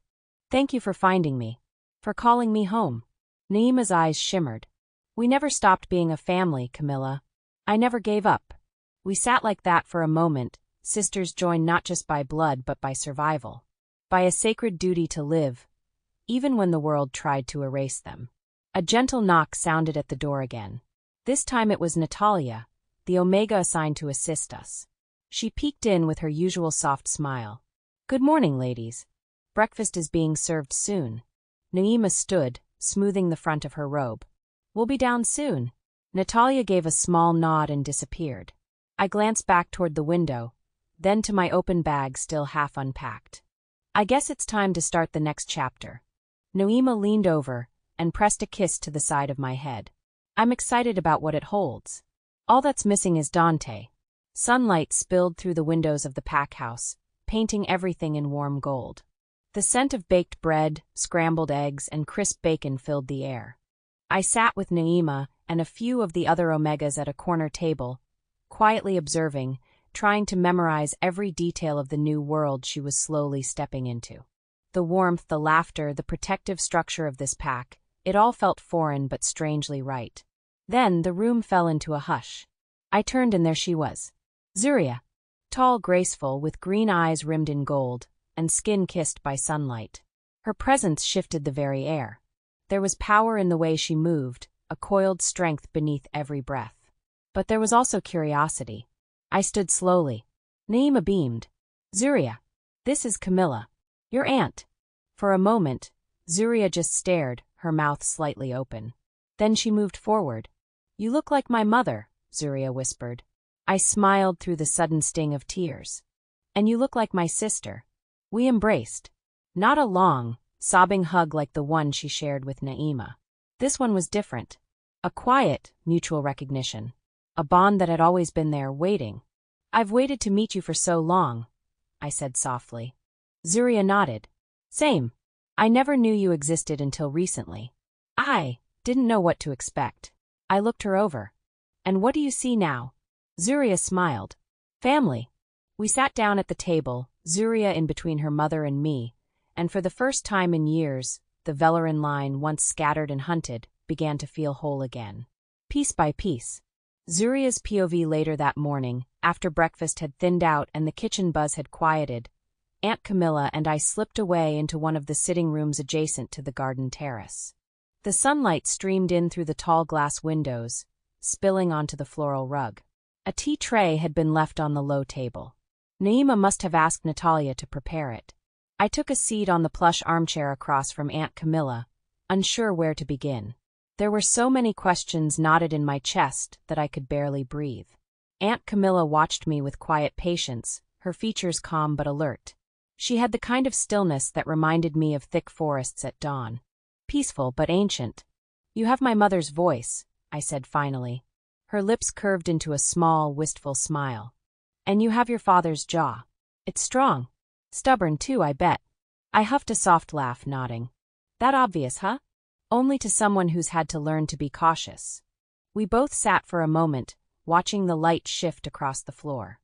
Thank you for finding me. For calling me home. Naima's eyes shimmered. We never stopped being a family, Camilla. I never gave up. We sat like that for a moment, sisters joined not just by blood but by survival. By a sacred duty to live, even when the world tried to erase them. A gentle knock sounded at the door again. This time it was Natalia, the Omega assigned to assist us. She peeked in with her usual soft smile. Good morning, ladies. Breakfast is being served soon. Naima stood, smoothing the front of her robe. We'll be down soon. Natalia gave a small nod and disappeared. I glanced back toward the window, then to my open bag still half unpacked. I guess it's time to start the next chapter. Naima leaned over and pressed a kiss to the side of my head. I'm excited about what it holds. All that's missing is Dante. Sunlight spilled through the windows of the pack house, painting everything in warm gold. The scent of baked bread, scrambled eggs, and crisp bacon filled the air. I sat with Naima and a few of the other Omegas at a corner table, quietly observing, trying to memorize every detail of the new world she was slowly stepping into. The warmth, the laughter, the protective structure of this pack, it all felt foreign but strangely right. Then the room fell into a hush. I turned and there she was. Zuria. Tall, graceful, with green eyes rimmed in gold, and skin kissed by sunlight. Her presence shifted the very air. There was power in the way she moved, a coiled strength beneath every breath. But there was also curiosity. I stood slowly. Naima beamed. Zuria. This is Camilla. Your aunt. For a moment, Zuria just stared, her mouth slightly open. Then she moved forward. You look like my mother, Zuria whispered. I smiled through the sudden sting of tears. And you look like my sister. We embraced. Not a long, sobbing hug like the one she shared with Naima. This one was different. A quiet, mutual recognition. A bond that had always been there, waiting. I've waited to meet you for so long, I said softly. Zuria nodded. Same. I never knew you existed until recently. I didn't know what to expect. I looked her over. And what do you see now? Zuria smiled. Family. We sat down at the table, Zuria in between her mother and me, and for the first time in years, the Velarin line, once scattered and hunted, began to feel whole again. Piece by piece. Zuria's POV later that morning, after breakfast had thinned out and the kitchen buzz had quieted, Aunt Camilla and I slipped away into one of the sitting rooms adjacent to the garden terrace. The sunlight streamed in through the tall glass windows, spilling onto the floral rug. A tea tray had been left on the low table. Naima must have asked Natalia to prepare it. I took a seat on the plush armchair across from Aunt Camilla, unsure where to begin. There were so many questions knotted in my chest that I could barely breathe. Aunt Camilla watched me with quiet patience, her features calm but alert. She had the kind of stillness that reminded me of thick forests at dawn. Peaceful but ancient. You have my mother's voice, I said finally. Her lips curved into a small, wistful smile. And you have your father's jaw. It's strong. Stubborn too, I bet. I huffed a soft laugh, nodding. That obvious, huh? Only to someone who's had to learn to be cautious. We both sat for a moment, watching the light shift across the floor.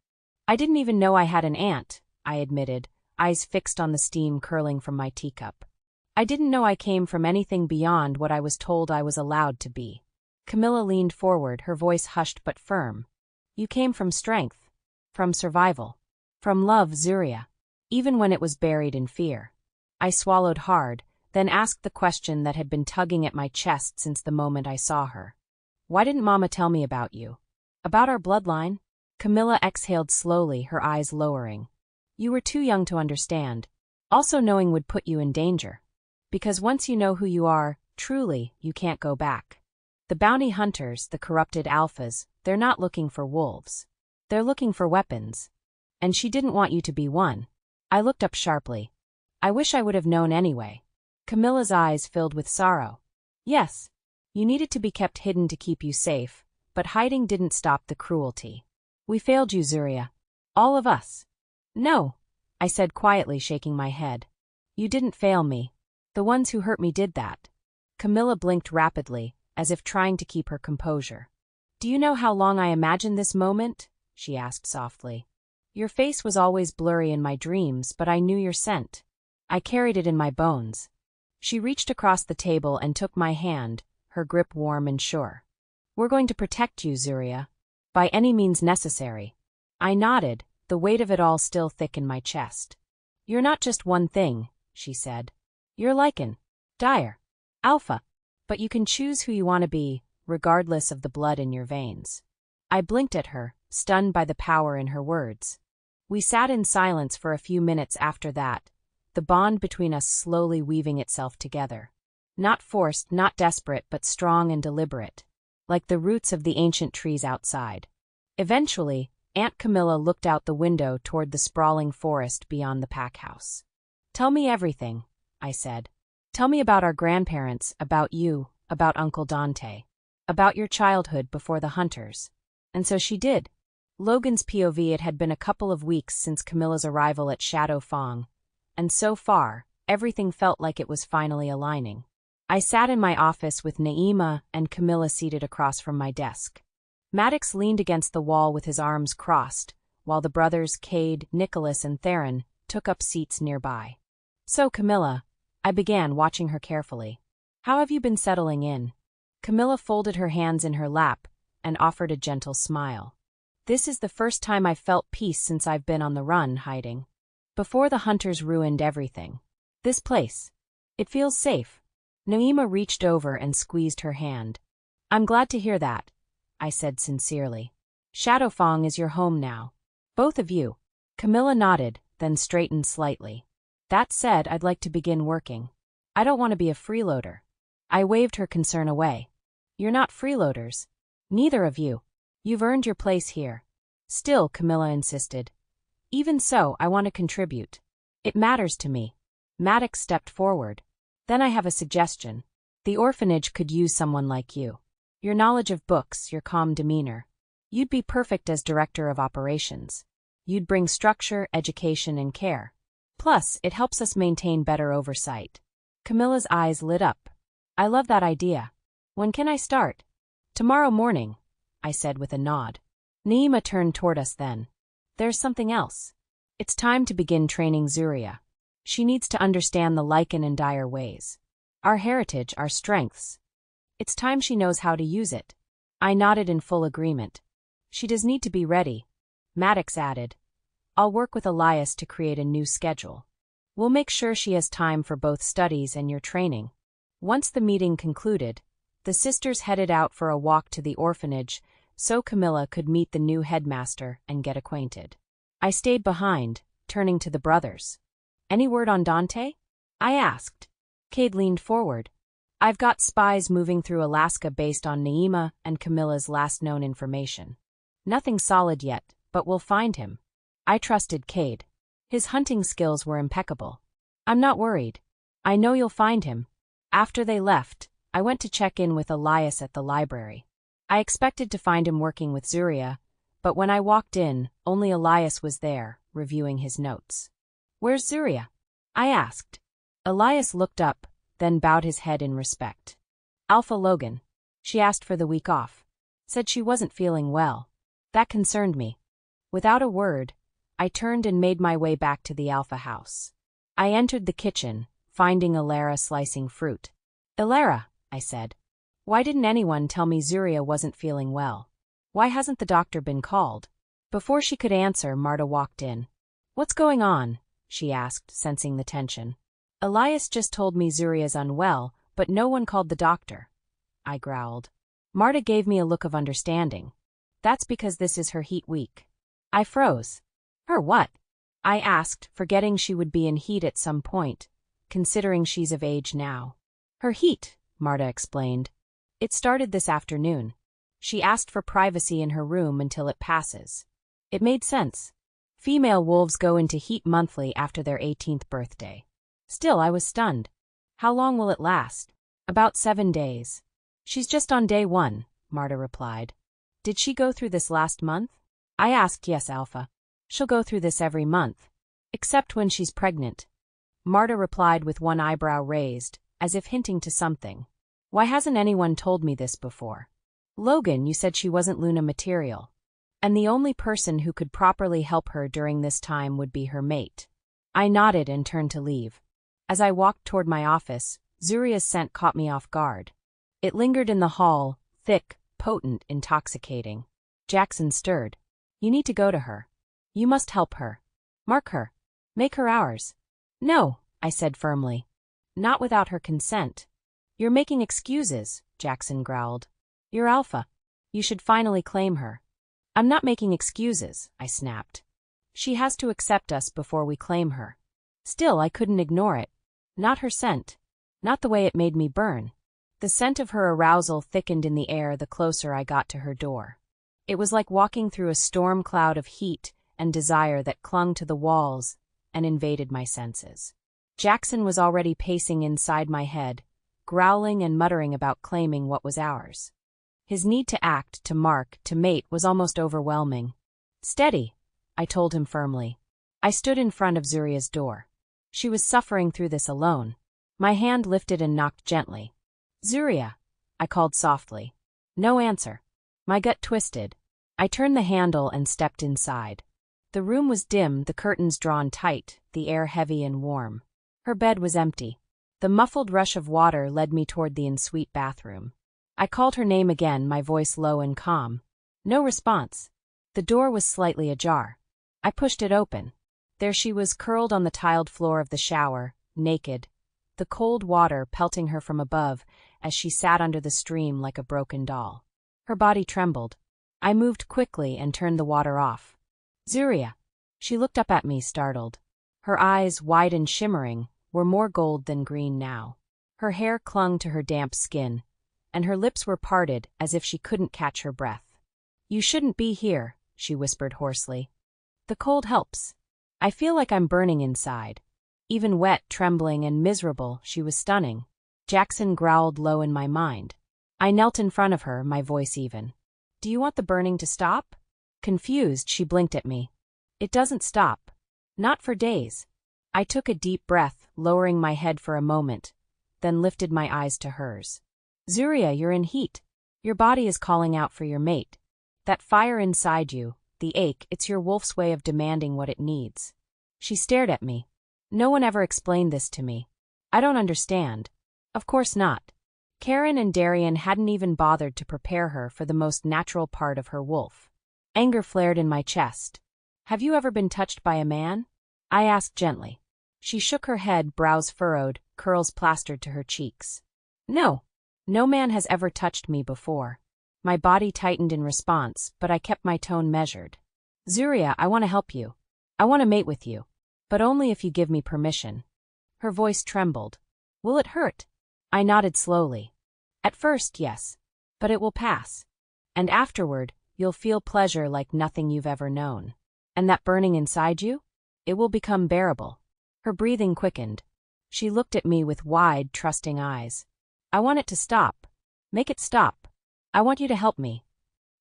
I didn't even know I had an aunt, I admitted, eyes fixed on the steam curling from my teacup. I didn't know I came from anything beyond what I was told I was allowed to be. Camilla leaned forward, her voice hushed but firm. You came from strength. From survival. From love, Zuria. Even when it was buried in fear. I swallowed hard, then asked the question that had been tugging at my chest since the moment I saw her. Why didn't Mama tell me about you? About our bloodline? Camilla exhaled slowly, her eyes lowering. You were too young to understand. Also knowing would put you in danger. Because once you know who you are, truly, you can't go back. The bounty hunters, the corrupted alphas, they're not looking for wolves. They're looking for weapons. And she didn't want you to be one. I looked up sharply. I wish I would have known anyway. Camilla's eyes filled with sorrow. Yes. You needed to be kept hidden to keep you safe, but hiding didn't stop the cruelty. We failed you, Zuria. All of us. No, I said quietly, shaking my head. You didn't fail me. The ones who hurt me did that. Camilla blinked rapidly, as if trying to keep her composure. Do you know how long I imagined this moment? She asked softly. Your face was always blurry in my dreams, but I knew your scent. I carried it in my bones. She reached across the table and took my hand, her grip warm and sure. We're going to protect you, Zuria. By any means necessary. I nodded, the weight of it all still thick in my chest. You're not just one thing, she said. You're Lycan, Dire, Alpha. But you can choose who you want to be, regardless of the blood in your veins. I blinked at her, stunned by the power in her words. We sat in silence for a few minutes after that, the bond between us slowly weaving itself together. Not forced, not desperate, but strong and deliberate, like the roots of the ancient trees outside. Eventually, Aunt Camilla looked out the window toward the sprawling forest beyond the pack house. Tell me everything, I said. Tell me about our grandparents, about you, about Uncle Dante, about your childhood before the hunters. And so she did. Logan's POV. It had been a couple of weeks since Camilla's arrival at Shadow Fong, and so far, everything felt like it was finally aligning. I sat in my office with Naima and Camilla seated across from my desk. Maddox leaned against the wall with his arms crossed, while the brothers Cade, Nicholas, and Theron took up seats nearby. So, Camilla, I began, watching her carefully. How have you been settling in? Camilla folded her hands in her lap and offered a gentle smile. This is the first time I've felt peace since I've been on the run, hiding. Before the hunters ruined everything. This place. It feels safe. Naima reached over and squeezed her hand. I'm glad to hear that, I said sincerely. Shadow Fong is your home now. Both of you. Camilla nodded, then straightened slightly. That said, I'd like to begin working. I don't want to be a freeloader. I waved her concern away. You're not freeloaders. Neither of you. You've earned your place here. Still, Camilla insisted. Even so, I want to contribute. It matters to me. Maddox stepped forward. Then I have a suggestion. The orphanage could use someone like you. Your knowledge of books, your calm demeanor. You'd be perfect as director of operations. You'd bring structure, education, and care. Plus, it helps us maintain better oversight. Camilla's eyes lit up. I love that idea. When can I start? Tomorrow morning, I said with a nod. Naima turned toward us then. There's something else. It's time to begin training Zuria. She needs to understand the Lycan and Dire ways. Our heritage, our strengths. It's time she knows how to use it. I nodded in full agreement. She does need to be ready. Maddox added. I'll work with Elias to create a new schedule. We'll make sure she has time for both studies and your training. Once the meeting concluded, the sisters headed out for a walk to the orphanage so Camilla could meet the new headmaster and get acquainted. I stayed behind, turning to the brothers. Any word on Dante? I asked. Cade leaned forward. I've got spies moving through Alaska based on Naima and Camilla's last known information. Nothing solid yet, but we'll find him. I trusted Cade. His hunting skills were impeccable. I'm not worried. I know you'll find him. After they left, I went to check in with Elias at the library. I expected to find him working with Zuria, but when I walked in, only Elias was there, reviewing his notes. Where's Zuria? I asked. Elias looked up, then bowed his head in respect. Alpha Logan. She asked for the week off. Said she wasn't feeling well. That concerned me. Without a word, I turned and made my way back to the Alpha house. I entered the kitchen, finding Ilara slicing fruit. Ilara, I said. Why didn't anyone tell me Zuria wasn't feeling well? Why hasn't the doctor been called? Before she could answer, Marta walked in. What's going on? She asked, sensing the tension. Elias just told me Zuria's unwell, but no one called the doctor. I growled. Marta gave me a look of understanding. That's because this is her heat week. I froze. Her what? I asked, forgetting she would be in heat at some point, considering she's of age now. Her heat, Marta explained. It started this afternoon. She asked for privacy in her room until it passes. It made sense. Female wolves go into heat monthly after their 18th birthday. Still, I was stunned. How long will it last? About 7 days. She's just on day 1, Marta replied. Did she go through this last month? I asked. Yes, Alpha. She'll go through this every month. Except when she's pregnant. Marta replied with one eyebrow raised, as if hinting to something. Why hasn't anyone told me this before? Logan, you said she wasn't Luna material. And the only person who could properly help her during this time would be her mate. I nodded and turned to leave. As I walked toward my office, Zuria's scent caught me off guard. It lingered in the hall, thick, potent, intoxicating. Jackson stirred. You need to go to her. You must help her. Mark her. Make her ours. No, I said firmly. Not without her consent. You're making excuses, Jackson growled. You're Alpha. You should finally claim her. I'm not making excuses, I snapped. She has to accept us before we claim her. Still, I couldn't ignore it. Not her scent. Not the way it made me burn. The scent of her arousal thickened in the air the closer I got to her door. It was like walking through a storm cloud of heat and desire that clung to the walls and invaded my senses. Jackson was already pacing inside my head, growling and muttering about claiming what was ours. His need to act, to mark, to mate was almost overwhelming. Steady, I told him firmly. I stood in front of Zuria's door. She was suffering through this alone. My hand lifted and knocked gently. Zuria, I called softly. No answer. My gut twisted. I turned the handle and stepped inside. The room was dim, the curtains drawn tight, the air heavy and warm. Her bed was empty. The muffled rush of water led me toward the ensuite bathroom. I called her name again, my voice low and calm. No response. The door was slightly ajar. I pushed it open. There she was, curled on the tiled floor of the shower, naked, the cold water pelting her from above as she sat under the stream like a broken doll. Her body trembled. I moved quickly and turned the water off. Zuria. She looked up at me, startled. Her eyes, wide and shimmering, were more gold than green now. Her hair clung to her damp skin, and her lips were parted as if she couldn't catch her breath. You shouldn't be here, she whispered hoarsely. The cold helps. I feel like I'm burning inside. Even wet, trembling, and miserable, she was stunning. Jackson growled low in my mind. I knelt in front of her, my voice even. Do you want the burning to stop? Confused, she blinked at me. It doesn't stop. Not for days. I took a deep breath, lowering my head for a moment, then lifted my eyes to hers. Zuria, you're in heat. Your body is calling out for your mate. That fire inside you, the ache, it's your wolf's way of demanding what it needs. She stared at me. No one ever explained this to me. I don't understand. Of course not. Karen and Darian hadn't even bothered to prepare her for the most natural part of her wolf. Anger flared in my chest. Have you ever been touched by a man? I asked gently. She shook her head, brows furrowed, curls plastered to her cheeks. No. No man has ever touched me before. My body tightened in response, but I kept my tone measured. Zuria, I want to help you. I want to mate with you. But only if you give me permission. Her voice trembled. Will it hurt? I nodded slowly. At first, yes. But it will pass. And afterward, you'll feel pleasure like nothing you've ever known. And that burning inside you? It will become bearable. Her breathing quickened. She looked at me with wide, trusting eyes. I want it to stop. Make it stop. I want you to help me.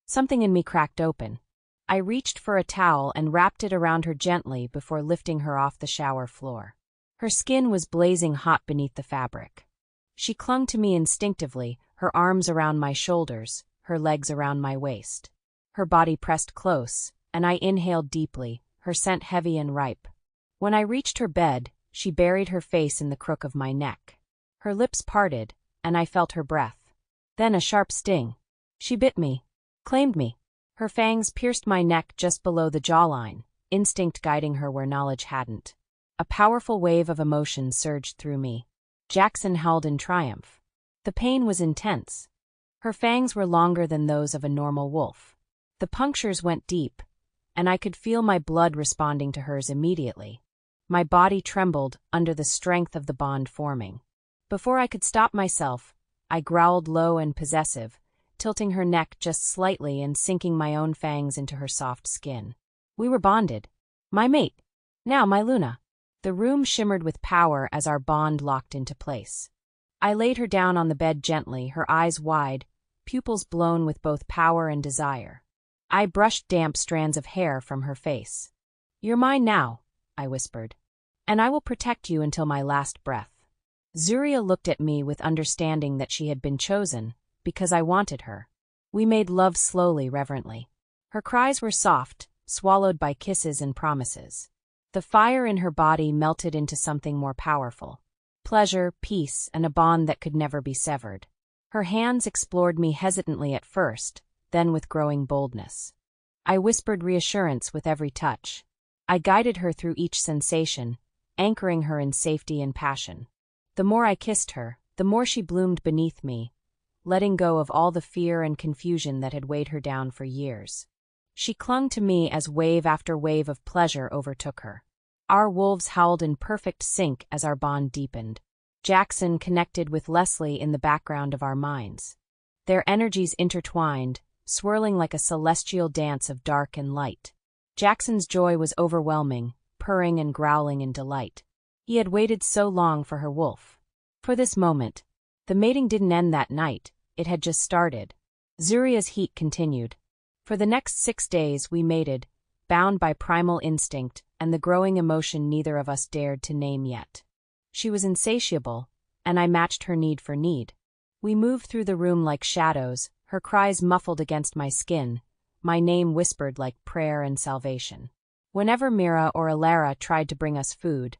Something in me cracked open. I reached for a towel and wrapped it around her gently before lifting her off the shower floor. Her skin was blazing hot beneath the fabric. She clung to me instinctively, her arms around my shoulders, her legs around my waist. Her body pressed close, and I inhaled deeply, her scent heavy and ripe. When I reached her bed, she buried her face in the crook of my neck. Her lips parted, and I felt her breath. Then a sharp sting. She bit me, claimed me. Her fangs pierced my neck just below the jawline, instinct guiding her where knowledge hadn't. A powerful wave of emotion surged through me. Jackson howled in triumph. The pain was intense. Her fangs were longer than those of a normal wolf. The punctures went deep, and I could feel my blood responding to hers immediately. My body trembled under the strength of the bond forming. Before I could stop myself, I growled low and possessive, tilting her neck just slightly and sinking my own fangs into her soft skin. We were bonded. My mate. Now my Luna. The room shimmered with power as our bond locked into place. I laid her down on the bed gently, her eyes wide, pupils blown with both power and desire. I brushed damp strands of hair from her face. "You're mine now," I whispered. "And I will protect you until my last breath." Zuria looked at me with understanding that she had been chosen, because I wanted her. We made love slowly, reverently. Her cries were soft, swallowed by kisses and promises. The fire in her body melted into something more powerful. Pleasure, peace, and a bond that could never be severed. Her hands explored me hesitantly at first, then with growing boldness. I whispered reassurance with every touch. I guided her through each sensation, anchoring her in safety and passion. The more I kissed her, the more she bloomed beneath me, letting go of all the fear and confusion that had weighed her down for years. She clung to me as wave after wave of pleasure overtook her. Our wolves howled in perfect sync as our bond deepened. Jackson connected with Leslie in the background of our minds. Their energies intertwined, swirling like a celestial dance of dark and light. Jackson's joy was overwhelming, purring and growling in delight. He had waited so long for her wolf. For this moment. The mating didn't end that night, it had just started. Zuria's heat continued. For the next 6 days we mated, bound by primal instinct and the growing emotion neither of us dared to name yet. She was insatiable, and I matched her need for need. We moved through the room like shadows, her cries muffled against my skin, my name whispered like prayer and salvation. Whenever Mira or Alara tried to bring us food,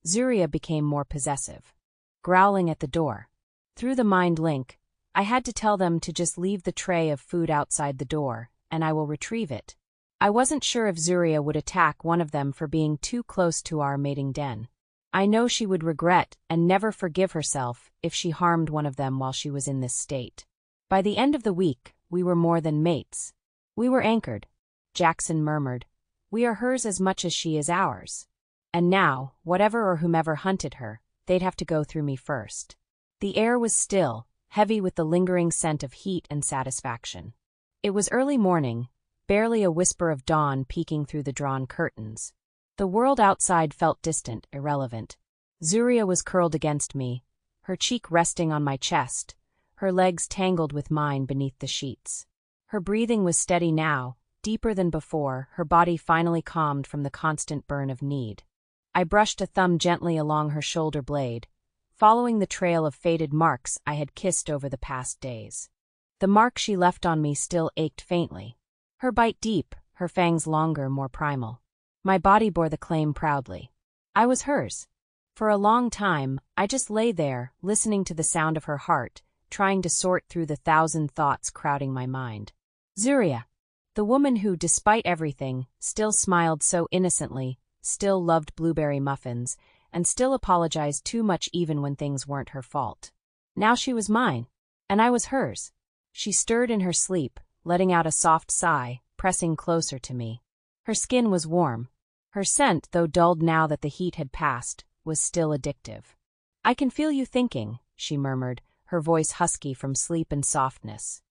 Zuria became more possessive, growling at the door. Through the mind link, I had to tell them to just leave the tray of food outside the door, and I will retrieve it. I wasn't sure if Zuria would attack one of them for being too close to our mating den. I know she would regret and never forgive herself if she harmed one of them while she was in this state. By the end of the week, we were more than mates. We were anchored. Jackson murmured, "We are hers as much as she is ours." And now, whatever or whomever hunted her, they'd have to go through me first. The air was still, heavy with the lingering scent of heat and satisfaction. It was early morning, barely a whisper of dawn peeking through the drawn curtains. The world outside felt distant, irrelevant. Zuria was curled against me, her cheek resting on my chest, her legs tangled with mine beneath the sheets. Her breathing was steady now, deeper than before, her body finally calmed from the constant burn of need. I brushed a thumb gently along her shoulder blade, following the trail of faded marks I had kissed over the past days. The mark she left on me still ached faintly. Her bite deep, her fangs longer, more primal. My body bore the claim proudly. I was hers. For a long time, I just lay there, listening to the sound of her heart, trying to sort through the 1,000 thoughts crowding my mind. Zuria. The woman who, despite everything, still smiled so innocently, still loved blueberry muffins, and still apologized too much even when things weren't her fault. Now she was mine, and I was hers. She stirred in her sleep, letting out a soft sigh, pressing closer to me. Her skin was warm. Her scent, though dulled now that the heat had passed, was still addictive. "I can feel you thinking," she murmured, her voice husky from sleep and softness.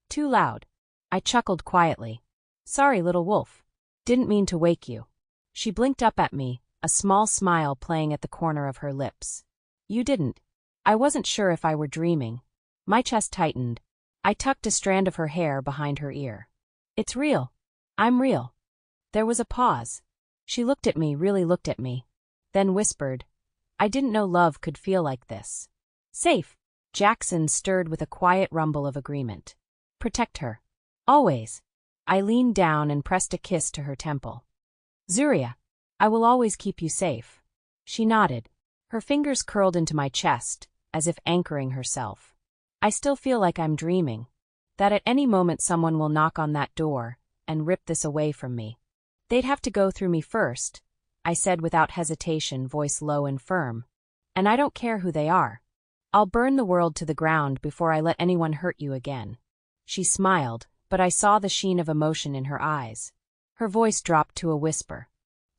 "Too loud." I chuckled quietly. "Sorry, little wolf. Didn't mean to wake you." She blinked up at me, a small smile playing at the corner of her lips. "You didn't." I wasn't sure if I were dreaming. My chest tightened. I tucked a strand of her hair behind her ear. "It's real. I'm real." There was a pause. She looked at me, really looked at me, then whispered, "I didn't know love could feel like this." "Safe." Jackson stirred with a quiet rumble of agreement. "Protect her. Always." I leaned down and pressed a kiss to her temple. "Zuria, I will always keep you safe." She nodded. Her fingers curled into my chest, as if anchoring herself. "I still feel like I'm dreaming. That at any moment someone will knock on that door and rip this away from me. They'd have to go through me first," I said without hesitation, voice low and firm. "And I don't care who they are. I'll burn the world to the ground before I let anyone hurt you again." She smiled, but I saw the sheen of emotion in her eyes. Her voice dropped to a whisper.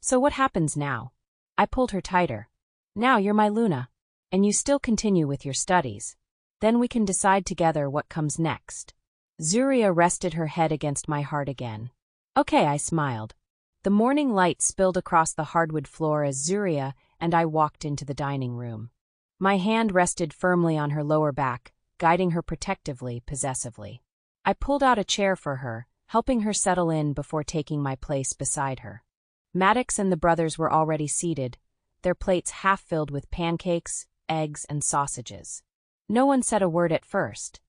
So what happens now? I pulled her tighter. Now you're my Luna. And you still continue with your studies. Then we can decide together what comes next. Zuria rested her head against my heart again. Okay, I smiled. The morning light spilled across the hardwood floor as Zuria and I walked into the dining room. My hand rested firmly on her lower back, guiding her protectively, possessively. I pulled out a chair for her, helping her settle in before taking my place beside her. Maddox and the brothers were already seated, their plates half filled with pancakes, eggs, and sausages. No one said a word at first,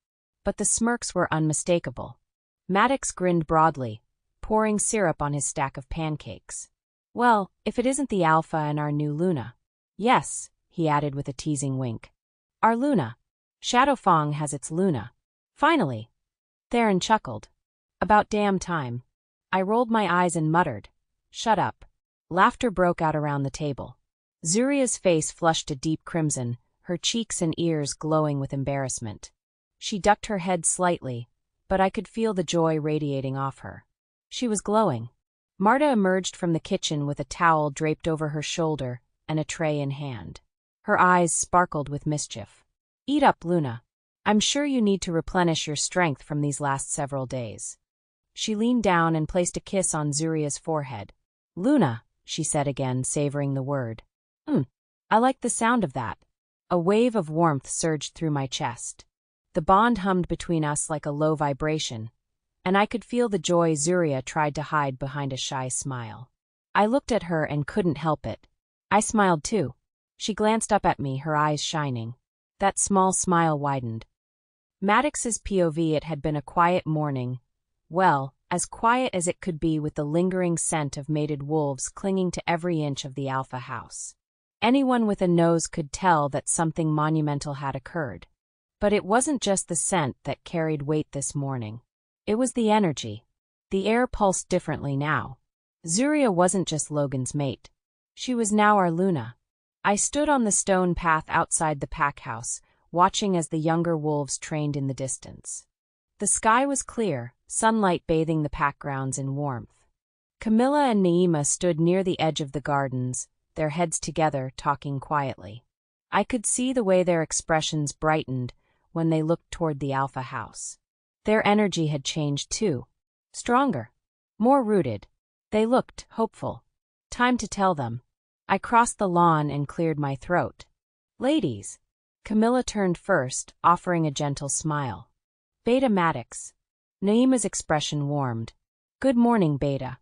but the smirks were unmistakable. Maddox grinned broadly, pouring syrup on his stack of pancakes. Well, if it isn't the Alpha and our new Luna. Yes, he added with a teasing wink. Our Luna. Shadowfang has its Luna. Finally. Theron chuckled. About damn time. I rolled my eyes and muttered. Shut up. Laughter broke out around the table. Zuria's face flushed a deep crimson, her cheeks and ears glowing with embarrassment. She ducked her head slightly, but I could feel the joy radiating off her. She was glowing. Marta emerged from the kitchen with a towel draped over her shoulder and a tray in hand. Her eyes sparkled with mischief. Eat up, Luna. I'm sure you need to replenish your strength from these last several days. She leaned down and placed a kiss on Zuria's forehead. Luna, she said again, savoring the word. I like the sound of that. A wave of warmth surged through my chest. The bond hummed between us like a low vibration, and I could feel the joy Zuria tried to hide behind a shy smile. I looked at her and couldn't help it. I smiled too. She glanced up at me, her eyes shining. That small smile widened. Maddox's POV: it had been a quiet morning. Well, as quiet as it could be with the lingering scent of mated wolves clinging to every inch of the Alpha house. Anyone with a nose could tell that something monumental had occurred. But it wasn't just the scent that carried weight this morning. It was the energy. The air pulsed differently now. Zuria wasn't just Logan's mate. She was now our Luna. I stood on the stone path outside the pack house, watching as the younger wolves trained in the distance. The sky was clear, sunlight bathing the pack grounds in warmth. Camilla and Naima stood near the edge of the gardens, their heads together, talking quietly. I could see the way their expressions brightened when they looked toward the Alpha house. Their energy had changed too. Stronger. More rooted. They looked hopeful. Time to tell them. I crossed the lawn and cleared my throat. Ladies. Camilla turned first, offering a gentle smile. Beta Maddox. Naima's expression warmed. Good morning, Beta.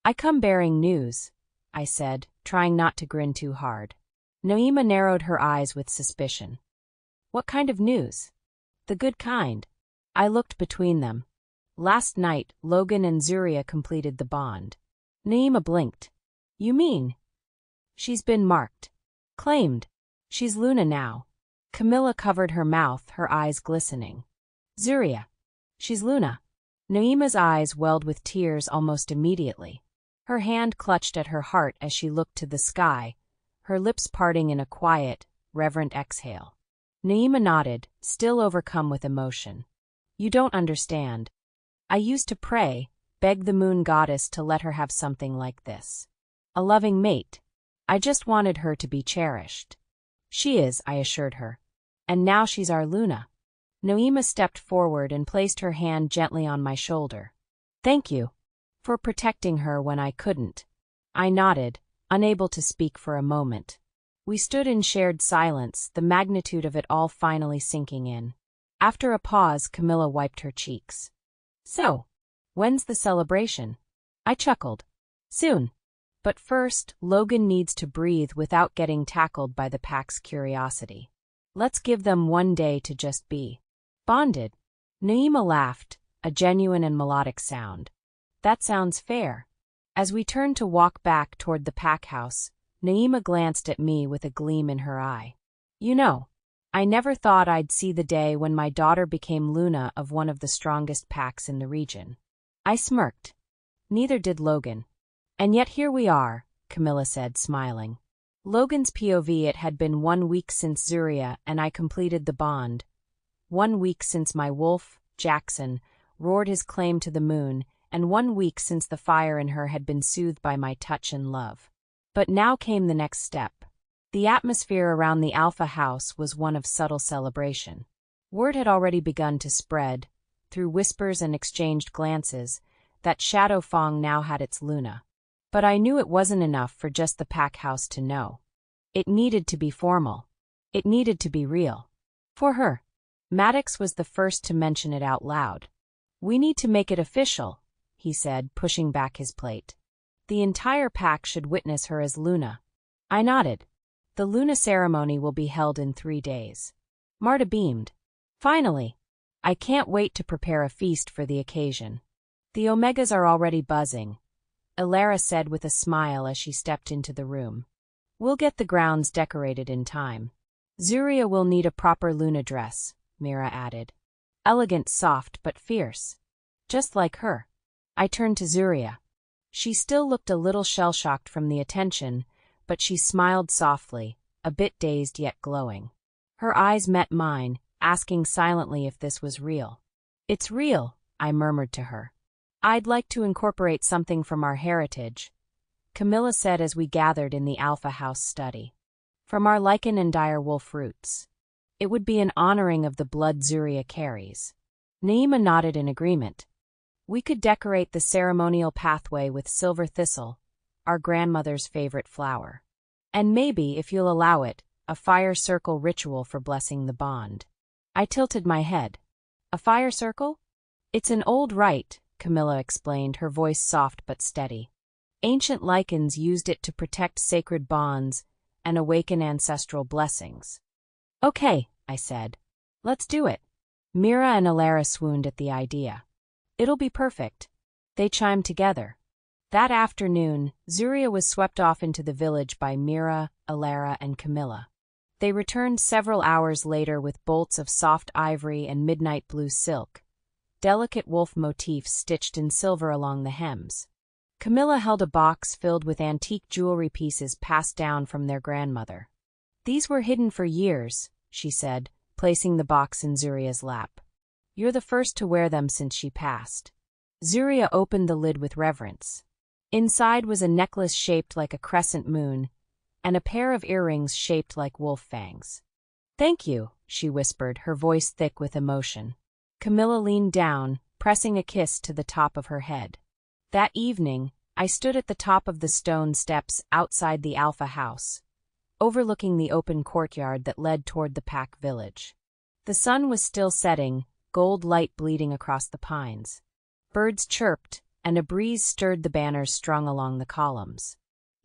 I come bearing news, I said, trying not to grin too hard. Naima narrowed her eyes with suspicion. What kind of news? The good kind. I looked between them. Last night, Logan and Zuria completed the bond. Naima blinked. You mean? She's been marked. Claimed. She's Luna now. Camilla covered her mouth, her eyes glistening. Zuria. She's Luna. Naima's eyes welled with tears almost immediately. Her hand clutched at her heart as she looked to the sky, her lips parting in a quiet, reverent exhale. Naima nodded, still overcome with emotion. You don't understand. I used to pray, beg the moon goddess to let her have something like this. A loving mate. I just wanted her to be cherished. She is, I assured her. And now she's our Luna. Naima stepped forward and placed her hand gently on my shoulder. Thank you. For protecting her when I couldn't. I nodded, unable to speak for a moment. We stood in shared silence, the magnitude of it all finally sinking in. After a pause, Camilla wiped her cheeks. So, when's the celebration? I chuckled. Soon. But first, Logan needs to breathe without getting tackled by the pack's curiosity. Let's give them one day to just be. Bonded. Naima laughed, a genuine and melodic sound. That sounds fair. As we turned to walk back toward the pack house, Naima glanced at me with a gleam in her eye. You know, I never thought I'd see the day when my daughter became Luna of one of the strongest packs in the region. I smirked. Neither did Logan. And yet here we are, Camilla said, smiling. Logan's POV: it had been 1 week since Zuria and I completed the bond. 1 week since my wolf, Jackson, roared his claim to the moon, and 1 week since the fire in her had been soothed by my touch and love. But now came the next step. The atmosphere around the Alpha house was one of subtle celebration. Word had already begun to spread, through whispers and exchanged glances, that Shadow Fong now had its Luna. But I knew it wasn't enough for just the pack house to know. It needed to be formal. It needed to be real. For her. Maddox was the first to mention it out loud. "We need to make it official," he said, pushing back his plate. "The entire pack should witness her as Luna." I nodded. "The Luna ceremony will be held in 3 days." Marta beamed. "Finally! I can't wait to prepare a feast for the occasion." "The Omegas are already buzzing," Alara said with a smile as she stepped into the room. "We'll get the grounds decorated in time." "Zuria will need a proper Luna dress," Mira added. "Elegant, soft, but fierce. Just like her." I turned to Zuria. She still looked a little shell-shocked from the attention, but she smiled softly, a bit dazed yet glowing. Her eyes met mine, asking silently if this was real. "It's real," I murmured to her. "I'd like to incorporate something from our heritage," Camilla said as we gathered in the Alpha House study. "From our lichen and direwolf roots. It would be an honoring of the blood Zuria carries." Naima nodded in agreement. "We could decorate the ceremonial pathway with silver thistle, our grandmother's favorite flower. And maybe, if you'll allow it, a fire circle ritual for blessing the bond." I tilted my head. "A fire circle?" "It's an old rite," Camilla explained, her voice soft but steady. "Ancient lichens used it to protect sacred bonds and awaken ancestral blessings." "Okay," I said. "Let's do it." Mira and Alara swooned at the idea. "It'll be perfect." They chimed together. That afternoon, Zuria was swept off into the village by Mira, Alara, and Camilla. They returned several hours later with bolts of soft ivory and midnight blue silk, delicate wolf motifs stitched in silver along the hems. Camilla held a box filled with antique jewelry pieces passed down from their grandmother. "These were hidden for years," she said, placing the box in Zuria's lap. "You're the first to wear them since she passed." Zuria opened the lid with reverence. Inside was a necklace shaped like a crescent moon, and a pair of earrings shaped like wolf fangs. "Thank you," she whispered, her voice thick with emotion. Camilla leaned down, pressing a kiss to the top of her head. That evening, I stood at the top of the stone steps outside the Alpha house, overlooking the open courtyard that led toward the pack village. The sun was still setting, gold light bleeding across the pines. Birds chirped, and a breeze stirred the banners strung along the columns.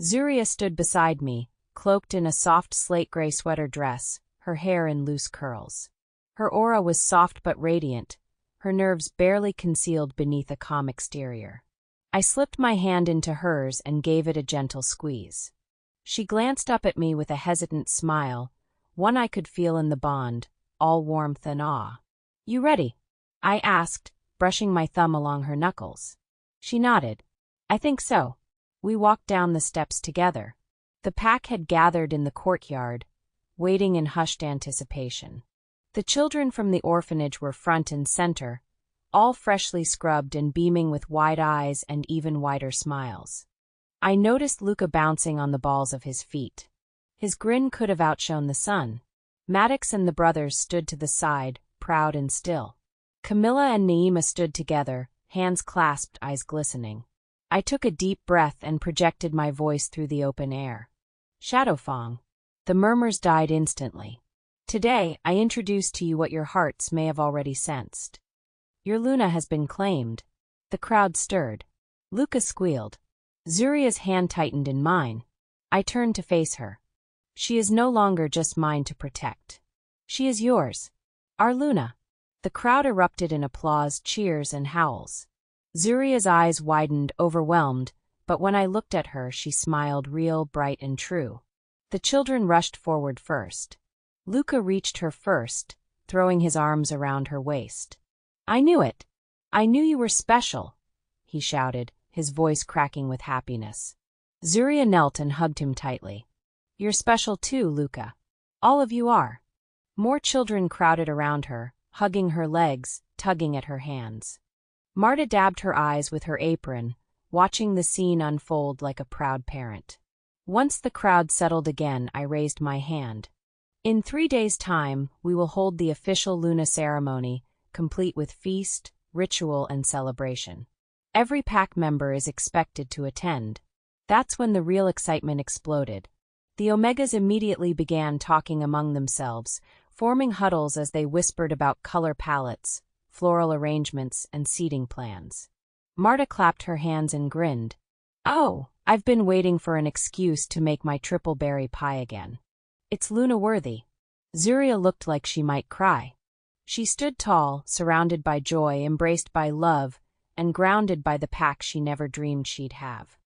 Zuria stood beside me, cloaked in a soft slate-gray sweater dress, her hair in loose curls. Her aura was soft but radiant, her nerves barely concealed beneath a calm exterior. I slipped my hand into hers and gave it a gentle squeeze. She glanced up at me with a hesitant smile, one I could feel in the bond, all warmth and awe. "You ready?" I asked, brushing my thumb along her knuckles. She nodded. "I think so." We walked down the steps together. The pack had gathered in the courtyard, waiting in hushed anticipation. The children from the orphanage were front and center, all freshly scrubbed and beaming with wide eyes and even wider smiles. I noticed Luca bouncing on the balls of his feet. His grin could have outshone the sun. Maddox and the brothers stood to the side, proud and still. Camilla and Naima stood together, hands clasped, eyes glistening. I took a deep breath and projected my voice through the open air. "Shadow Fong." The murmurs died instantly. "Today, I introduce to you what your hearts may have already sensed. Your Luna has been claimed." The crowd stirred. Luca squealed. Zuria's hand tightened in mine. I turned to face her. "She is no longer just mine to protect. She is yours. Our Luna." The crowd erupted in applause, cheers, and howls. Zuria's eyes widened, overwhelmed, but when I looked at her, she smiled, real, bright, and true. The children rushed forward first. Luca reached her first, throwing his arms around her waist. "I knew it. I knew you were special," he shouted, his voice cracking with happiness. Zuria knelt and hugged him tightly. "You're special too, Luca. All of you are." More children crowded around her, hugging her legs, tugging at her hands. Marta dabbed her eyes with her apron, watching the scene unfold like a proud parent. Once the crowd settled again, I raised my hand. In 3 days' time, we will hold the official Luna ceremony, complete with feast, ritual, and celebration. Every pack member is expected to attend. That's when the real excitement exploded. The Omegas immediately began talking among themselves, forming huddles as they whispered about color palettes, floral arrangements, and seating plans. Marta clapped her hands and grinned. "Oh, I've been waiting for an excuse to make my triple berry pie again. It's Luna-worthy." Zuria looked like she might cry. She stood tall, surrounded by joy, embraced by love, and grounded by the pack she never dreamed she'd have.